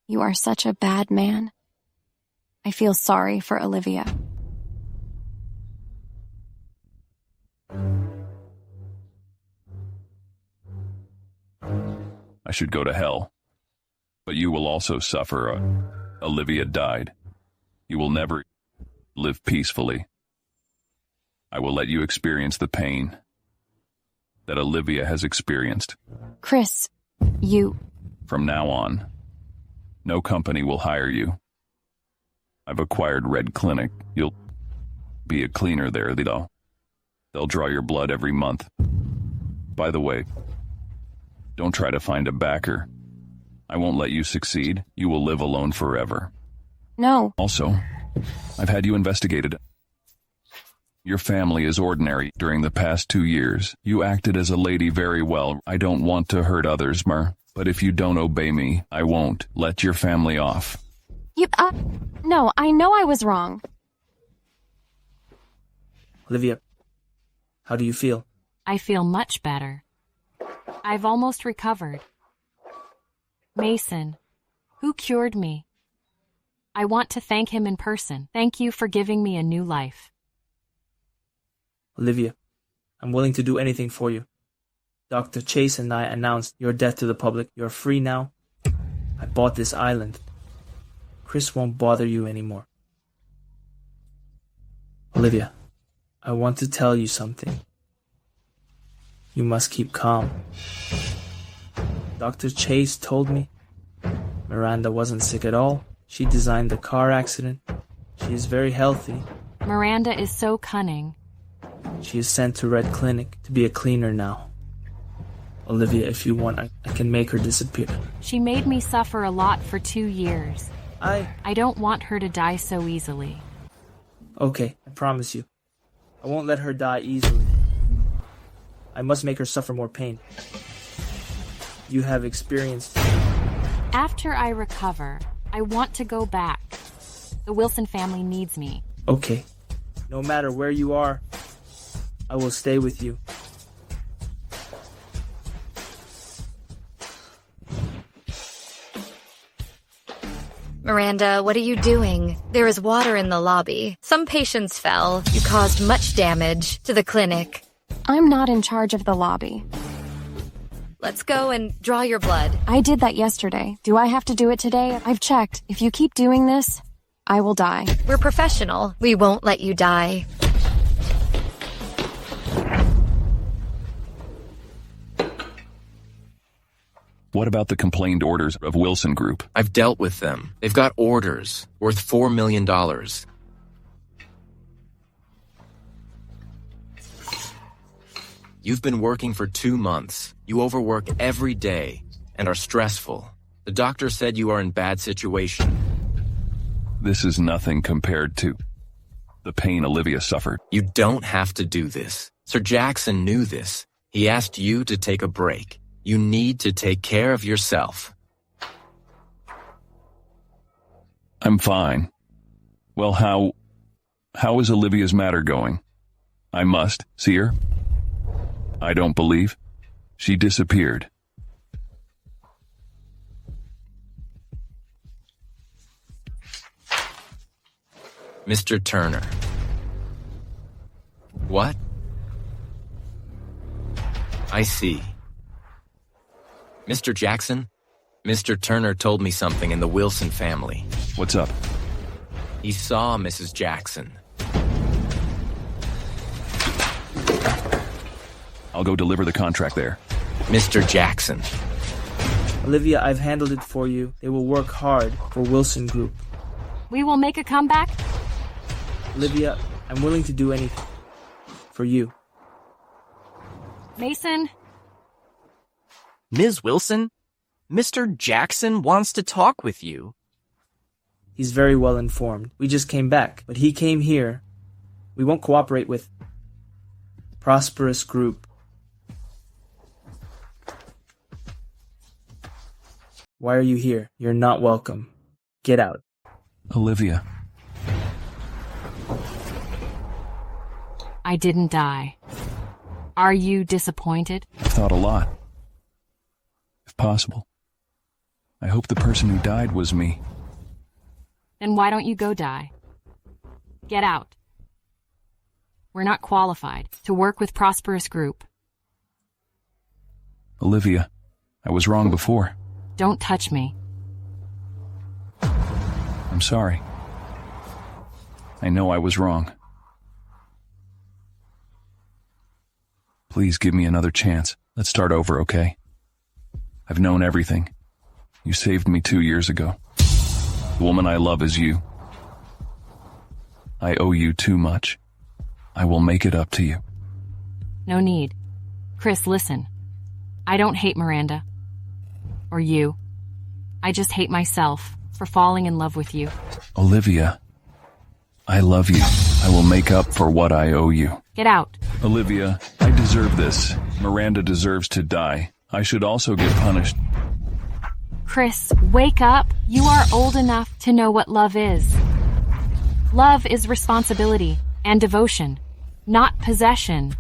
You are such a bad man. I feel sorry for Olivia. I should go to hell. But you will also suffer. Olivia died. You will never live peacefully. I will let you experience the pain that Olivia has experienced. Chris, you... From now on, no company will hire you. I've acquired Red Clinic. You'll be a cleaner there, though. They'll draw your blood every month. By the way, don't try to find a backer. I won't let you succeed. You will live alone forever. No. Also, I've had you investigated. Your family is ordinary. During the past 2 years, you acted as a lady very well. I don't want to hurt others, but if you don't obey me, I won't let your family off. No, I know I was wrong. Olivia, how do you feel? I feel much better. I've almost recovered. Mason, who cured me? I want to thank him in person. Thank you for giving me a new life. Olivia, I'm willing to do anything for you. Dr. Chase and I announced your death to the public. You're free now. I bought this island. Chris won't bother you anymore. Olivia, I want to tell you something. You must keep calm. Dr. Chase told me Miranda wasn't sick at all. She designed the car accident. She is very healthy. Miranda is so cunning. She is sent to Red Clinic to be a cleaner now. Olivia, if you want, I can make her disappear. She made me suffer a lot for 2 years. I don't want her to die so easily. Okay, I promise you. I won't let her die easily. I must make her suffer more pain. You have experienced... After I recover, I want to go back. The Wilson family needs me. Okay. No matter where you are, I will stay with you. Miranda, what are you doing? There is water in the lobby. Some patients fell. You caused much damage to the clinic. I'm not in charge of the lobby. Let's go and draw your blood. I did that yesterday. Do I have to do it today? I've checked. If you keep doing this, I will die. We're professional. We won't let you die. What about the complained orders of Wilson Group? I've dealt with them. They've got orders worth $4 million. You've been working for 2 months. You overwork every day and are stressful. The doctor said you are in bad situation. This is nothing compared to the pain Olivia suffered. You don't have to do this. Sir Jackson knew this. He asked you to take a break. You need to take care of yourself. I'm fine. Well, how is Olivia's matter going? I must see her. I don't believe. She disappeared. Mr. Turner. What? I see. Mr. Jackson, Mr. Turner told me something in the Wilson family. What's up? He saw Mrs. Jackson. I'll go deliver the contract there. Mr. Jackson. Olivia, I've handled it for you. They will work hard for Wilson Group. We will make a comeback? Olivia, I'm willing to do anything. For you. Mason? Ms. Wilson, Mr. Jackson wants to talk with you. He's very well informed. We just came back, but he came here. We won't cooperate with Prosperous Group. Why are you here? You're not welcome. Get out. Olivia. I didn't die. Are you disappointed? I've thought a lot. If possible. I hope the person who died was me. Then why don't you go die? Get out. We're not qualified to work with Prosperous Group. Olivia, I was wrong before. Don't touch me. I'm sorry. I know I was wrong. Please give me another chance. Let's start over, okay? I've known everything. You saved me 2 years ago. The woman I love is you. I owe you too much. I will make it up to you. No need. Chris, listen. I don't hate Miranda. Or you. I just hate myself for falling in love with you. Olivia, I love you. I will make up for what I owe you. Get out. Olivia, I deserve this. Miranda deserves to die. I should also get punished. Chris, wake up. You are old enough to know what love is. Love is responsibility and devotion, not possession.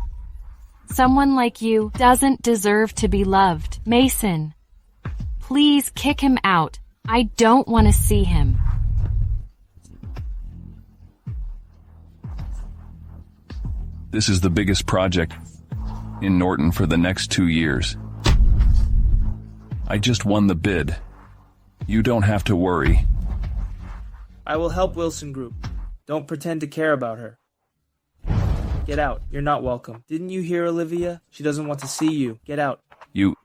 Someone like you doesn't deserve to be loved. Mason, please kick him out. I don't want to see him. This is the biggest project in Norton for the next 2 years. I just won the bid. You don't have to worry. I will help Wilson Group. Don't pretend to care about her. Get out. You're not welcome. Didn't you hear Olivia? She doesn't want to see you. Get out. You...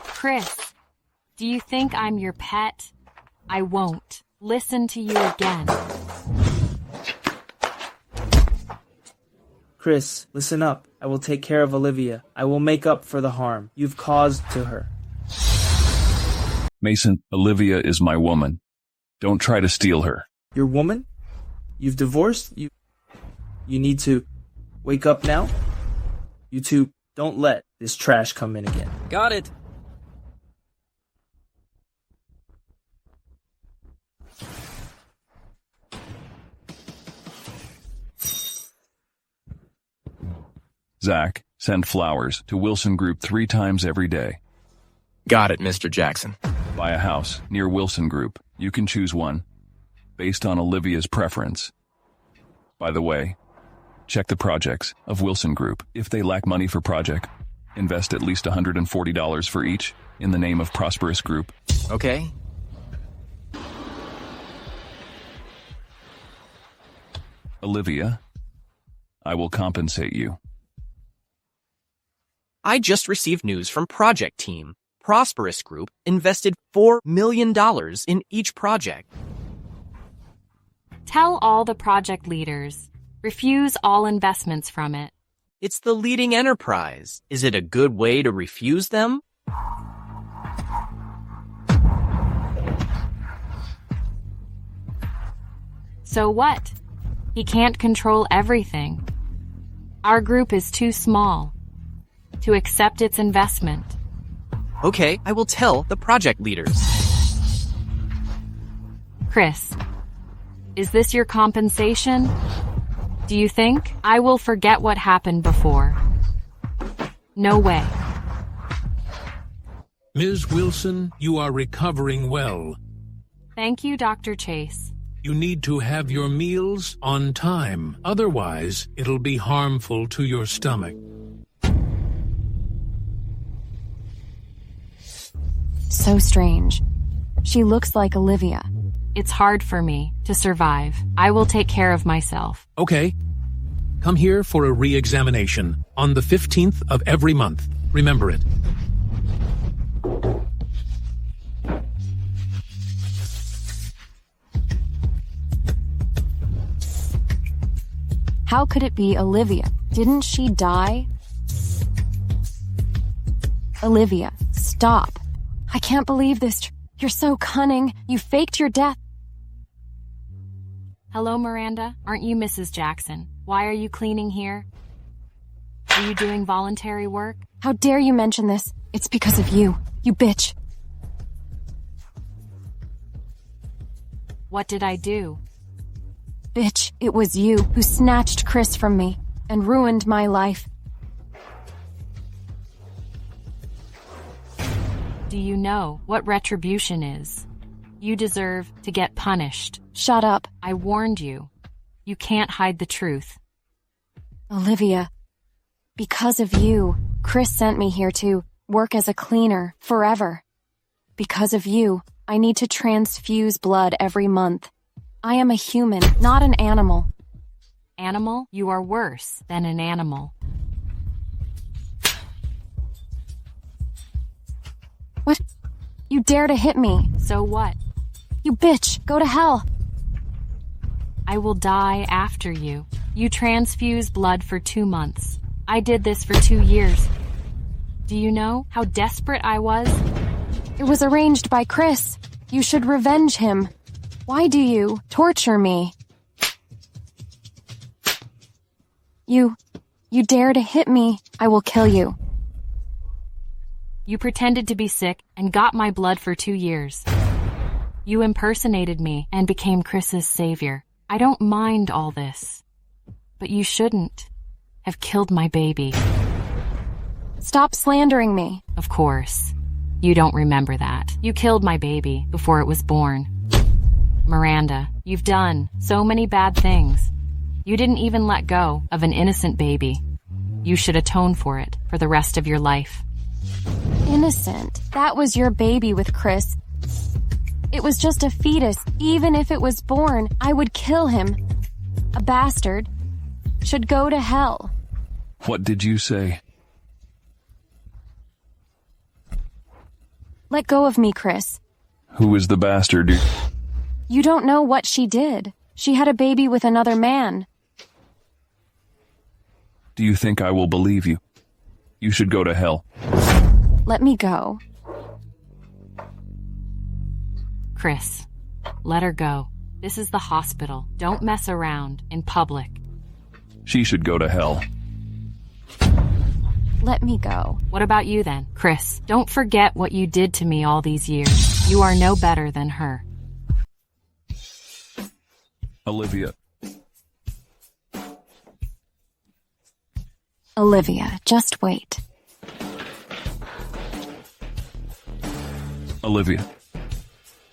Chris, do you think I'm your pet? I won't listen to you again. Chris, listen up. I will take care of Olivia. I will make up for the harm you've caused to her. Mason, Olivia is my woman. Don't try to steal her. Your woman? You've divorced? You need to wake up now? You two, don't let this trash come in again. Got it. Zach, send flowers to Wilson Group 3 times every day. Got it, Mr. Jackson. Buy a house near Wilson Group. You can choose one, based on Olivia's preference. By the way, check the projects of Wilson Group. If they lack money for project, invest at least $140 for each in the name of Prosperous Group. Okay. Olivia, I will compensate you. I just received news from Project Team. Prosperous Group invested $4 million in each project. Tell all the project leaders. Refuse all investments from it. It's the leading enterprise. Is it a good way to refuse them? So what? He can't control everything. Our group is too small. to accept its investment. Okay, I will tell the project leaders. Chris, is this your compensation? Do you think I will forget what happened before? No way. Ms. Wilson, you are recovering well. Thank you, Dr. Chase. You need to have your meals on time. Otherwise, it'll be harmful to your stomach. So strange. She looks like Olivia. It's hard for me to survive. I will take care of myself. Okay. Come here for a re-examination on the 15th of every month. Remember it. How could it be Olivia? Didn't she die? Olivia, stop. I can't believe this. You're so cunning. You faked your death. Hello, Miranda. Aren't you Mrs. Jackson? Why are you cleaning here? Are you doing voluntary work? How dare you mention this? It's because of you. You bitch. What did I do? Bitch, it was you who snatched Chris from me and ruined my life. Do you know what retribution is? You deserve to get punished. Shut up. I warned you. You can't hide the truth. Olivia, because of you, Chris sent me here to work as a cleaner forever. Because of you, I need to transfuse blood every month. I am a human, not an animal. Animal? You are worse than an animal. What? You dare to hit me? So what? You bitch, go to hell. I will die after you. You transfuse blood for 2 months. I did this for 2 years. Do you know how desperate I was? It was arranged by Chris. You should revenge him. Why do you torture me? You dare to hit me, I will kill you. You pretended to be sick and got my blood for 2 years. You impersonated me and became Chris's savior. I don't mind all this. But you shouldn't have killed my baby. Stop slandering me. Of course. You don't remember that. You killed my baby before it was born. Miranda, you've done so many bad things. You didn't even let go of an innocent baby. You should atone for it for the rest of your life. Innocent? That was your baby with Chris. It was just a fetus. Even if it was born, I would kill him. A bastard should go to hell. What did you say? Let go of me, Chris. Who is the bastard? You don't know what she did. She had a baby with another man. Do you think I will believe you? You should go to hell. Let me go. Chris, let her go. This is the hospital. Don't mess around in public. She should go to hell. Let me go. What about you then? Chris, don't forget what you did to me all these years. You are no better than her. Olivia. Olivia, just wait. Olivia.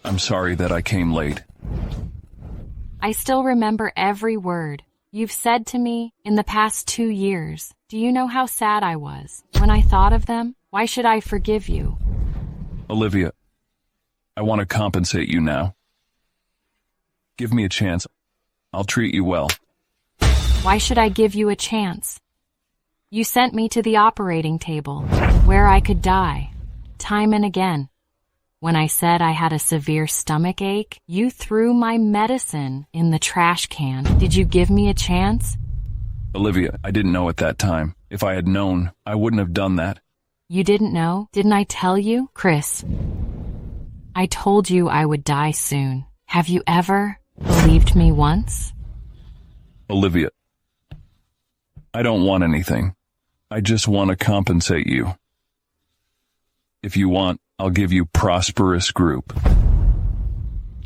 I'm sorry that I came late. I still remember every word you've said to me in the past 2 years. Do you know how sad I was when I thought of them? Why should I forgive you? Olivia, I want to compensate you now. Give me a chance. I'll treat you well. Why should I give you a chance? You sent me to the operating table, where I could die, time and again. When I said I had a severe stomach ache, you threw my medicine in the trash can. Did you give me a chance? Olivia, I didn't know at that time. If I had known, I wouldn't have done that. You didn't know? Didn't I tell you? Chris, I told you I would die soon. Have you ever believed me once? Olivia, I don't want anything. I just want to compensate you. If you want, I'll give you prosperous group.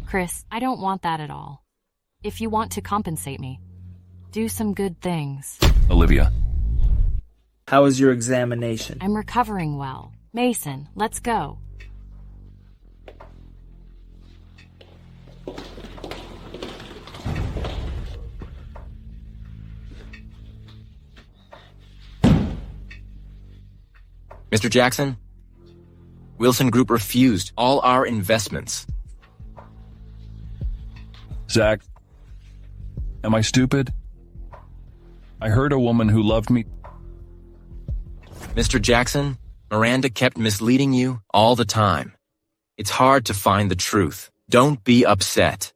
Chris, I don't want that at all. If you want to compensate me, do some good things. Olivia. How was your examination? I'm recovering well. Mason, let's go. Mr. Jackson, Wilson Group refused all our investments. Zach, am I stupid? I heard a woman who loved me. Mr. Jackson, Miranda kept misleading you all the time. It's hard to find the truth. Don't be upset.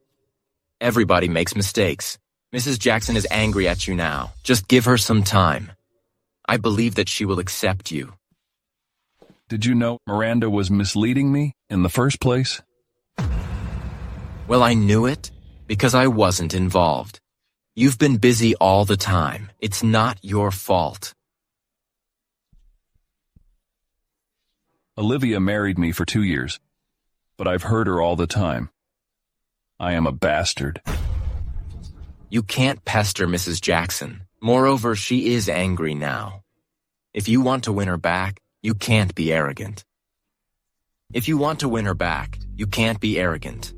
Everybody makes mistakes. Mrs. Jackson is angry at you now. Just give her some time. I believe that she will accept you. Did you know Miranda was misleading me in the first place? Well, I knew it because I wasn't involved. You've been busy all the time. It's not your fault. Olivia married me for 2 years, but I've heard her all the time. I am a bastard. You can't pester Mrs. Jackson. Moreover, she is angry now. If you want to win her back, you can't be arrogant. If you want to win her back, you can't be arrogant.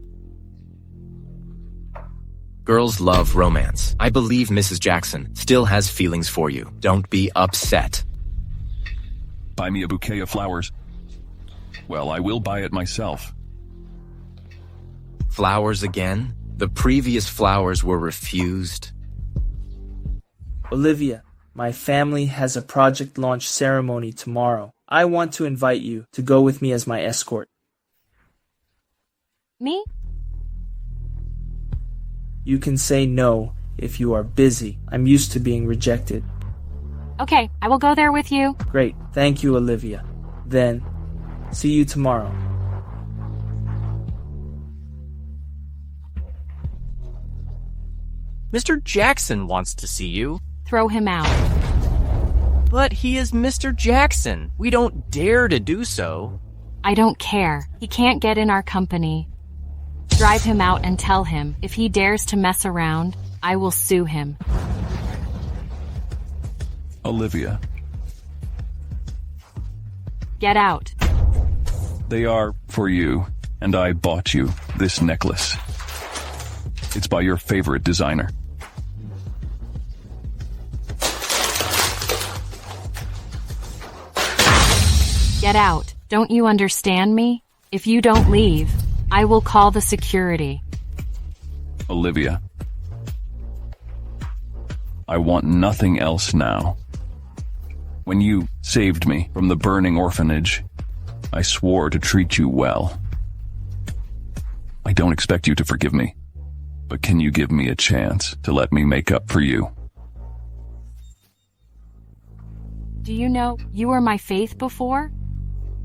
Girls love romance. I believe Mrs. Jackson still has feelings for you. Don't be upset. Buy me a bouquet of flowers. Well, I will buy it myself. Flowers again? The previous flowers were refused. Olivia, my family has a project launch ceremony tomorrow. I want to invite you to go with me as my escort. Me? You can say no if you are busy. I'm used to being rejected. Okay, I will go there with you. Great. Thank you, Olivia. Then, see you tomorrow. Mr. Jackson wants to see you. Throw him out. But he is Mr. Jackson. We don't dare to do so. I don't care. He can't get in our company. Drive him out and tell him, if he dares to mess around, I will sue him. Olivia. Get out. They are for you, and I bought you this necklace. It's by your favorite designer. Get out. Don't you understand me? If you don't leave, I will call the security. Olivia. I want nothing else now. When you saved me from the burning orphanage, I swore to treat you well. I don't expect you to forgive me, but can you give me a chance to let me make up for you? Do you know you were my faith before?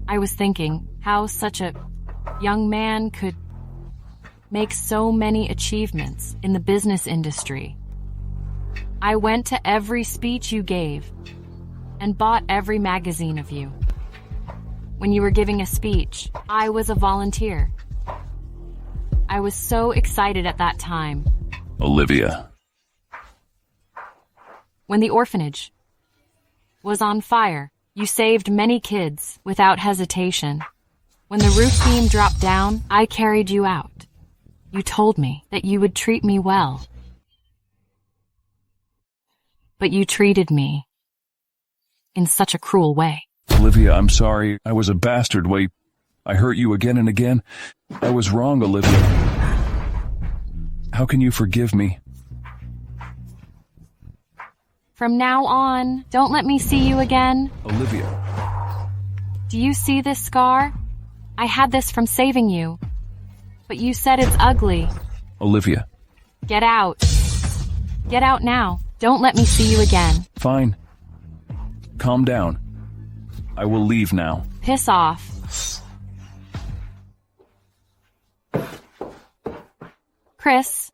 I was thinking how such a young man could make so many achievements in the business industry. I went to every speech you gave and bought every magazine of you. When you were giving a speech, I was a volunteer. I was so excited at that time. Olivia. When the orphanage was on fire, you saved many kids without hesitation. When the roof beam dropped down, I carried you out. You told me that you would treat me well. But you treated me in such a cruel way. Olivia, I'm sorry. I was a bastard. Wait, I hurt you again and again. I was wrong, Olivia. How can you forgive me? From now on, don't let me see you again. Olivia. Do you see this scar? I had this from saving you. But you said it's ugly. Olivia. Get out. Get out now. Don't let me see you again. Fine. Calm down. I will leave now. Piss off. Chris,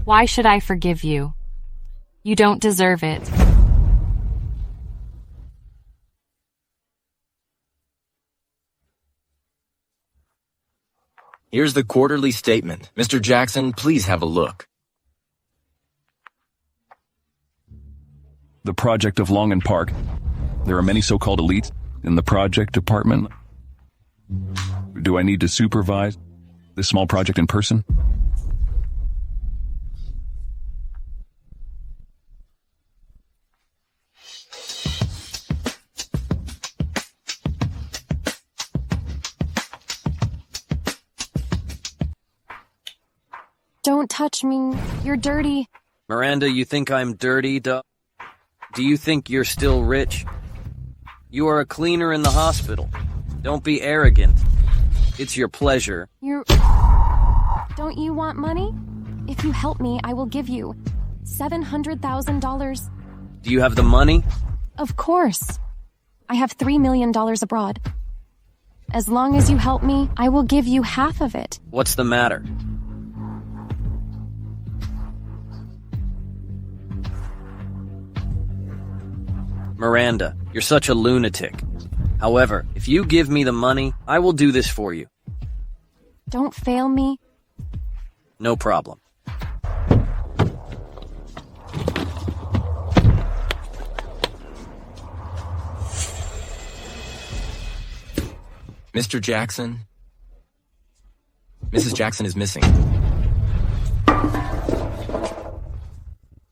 why should I forgive you? You don't deserve it. Here's the quarterly statement. Mr. Jackson, please have a look. The project of Long and Park. There are many so-called elites in the project department. Do I need to supervise this small project in person? Don't touch me. You're dirty. Miranda, you think I'm dirty, Do you think you're still rich? You are a cleaner in the hospital. Don't be arrogant. It's your pleasure. Don't you want money? If you help me, I will give you $700,000. Do you have the money? Of course. I have $3 million abroad. As long as you help me, I will give you half of it. What's the matter? Miranda, you're such a lunatic. However, if you give me the money, I will do this for you. Don't fail me. No problem. Mr. Jackson? Mrs. Jackson is missing.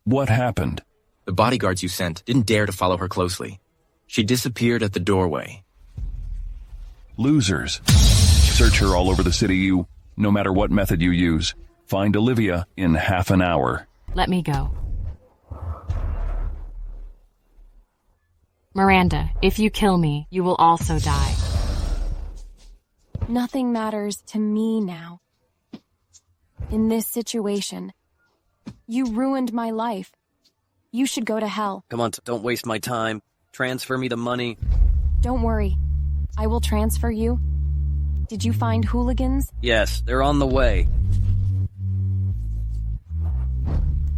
What happened? The bodyguards you sent didn't dare to follow her closely. She disappeared at the doorway. Losers. Search her all over the city, no matter what method you use. Find Olivia in half an hour. Let me go. Miranda, if you kill me, you will also die. Nothing matters to me now. In this situation, you ruined my life. You should go to hell. Come on, don't waste my time. Transfer me the money. Don't worry. I will transfer you. Did you find hooligans? Yes, they're on the way.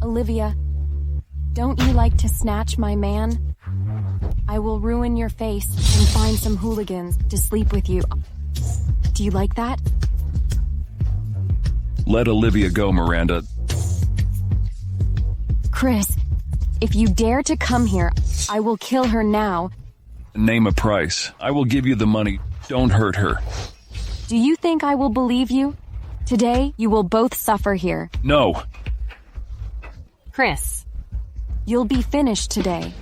Olivia, don't you like to snatch my man? I will ruin your face and find some hooligans to sleep with you. Do you like that? Let Olivia go, Miranda. Chris, if you dare to come here, I will kill her now. Name a price. I will give you the money. Don't hurt her. Do you think I will believe you? Today, you will both suffer here. No. Chris. You'll be finished today.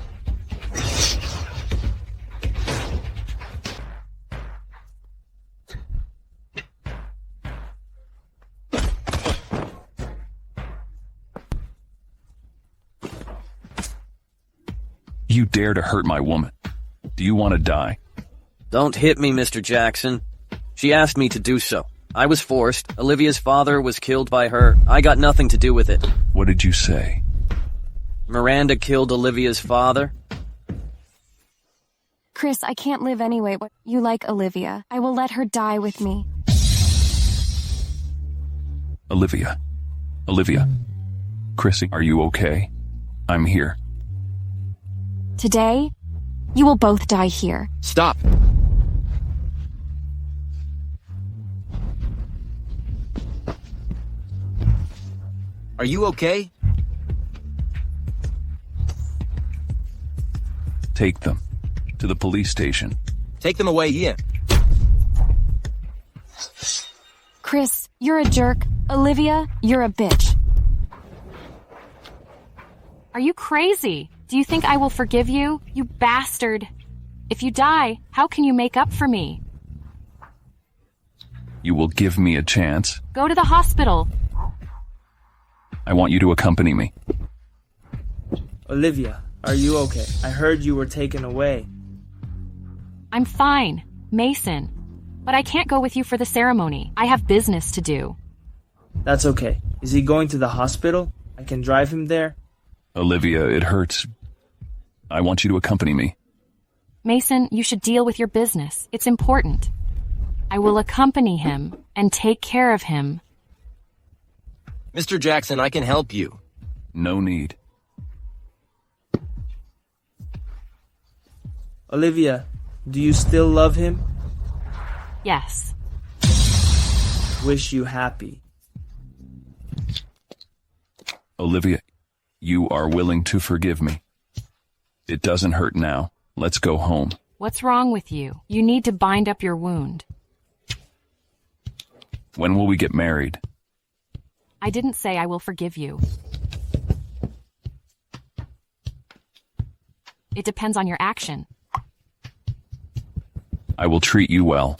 You dare to hurt my woman. Do you want to die? Don't hit me, Mr. Jackson. She asked me to do so. I was forced. Olivia's father was killed by her. I got nothing to do with it. What did you say? Miranda killed Olivia's father. Chris, I can't live anyway. You like Olivia. I will let her die with me. Olivia. Olivia. Chrissy, are you okay? I'm here. Today, you will both die here. Stop! Are you okay? Take them to the police station. Take them away here. Chris, you're a jerk. Olivia, you're a bitch. Are you crazy? Do you think I will forgive you? You bastard. If you die, how can you make up for me? You will give me a chance. Go to the hospital. I want you to accompany me. Olivia, are you okay? I heard you were taken away. I'm fine, Mason. But I can't go with you for the ceremony. I have business to do. That's okay. Is he going to the hospital? I can drive him there. Olivia, it hurts. I want you to accompany me. Mason, you should deal with your business. It's important. I will accompany him and take care of him. Mr. Jackson, I can help you. No need. Olivia, do you still love him? Yes. wish you happy. Olivia, you are willing to forgive me. It doesn't hurt now. Let's go home. What's wrong with you? You need to bind up your wound. When will we get married? I didn't say I will forgive you. It depends on your action. I will treat you well.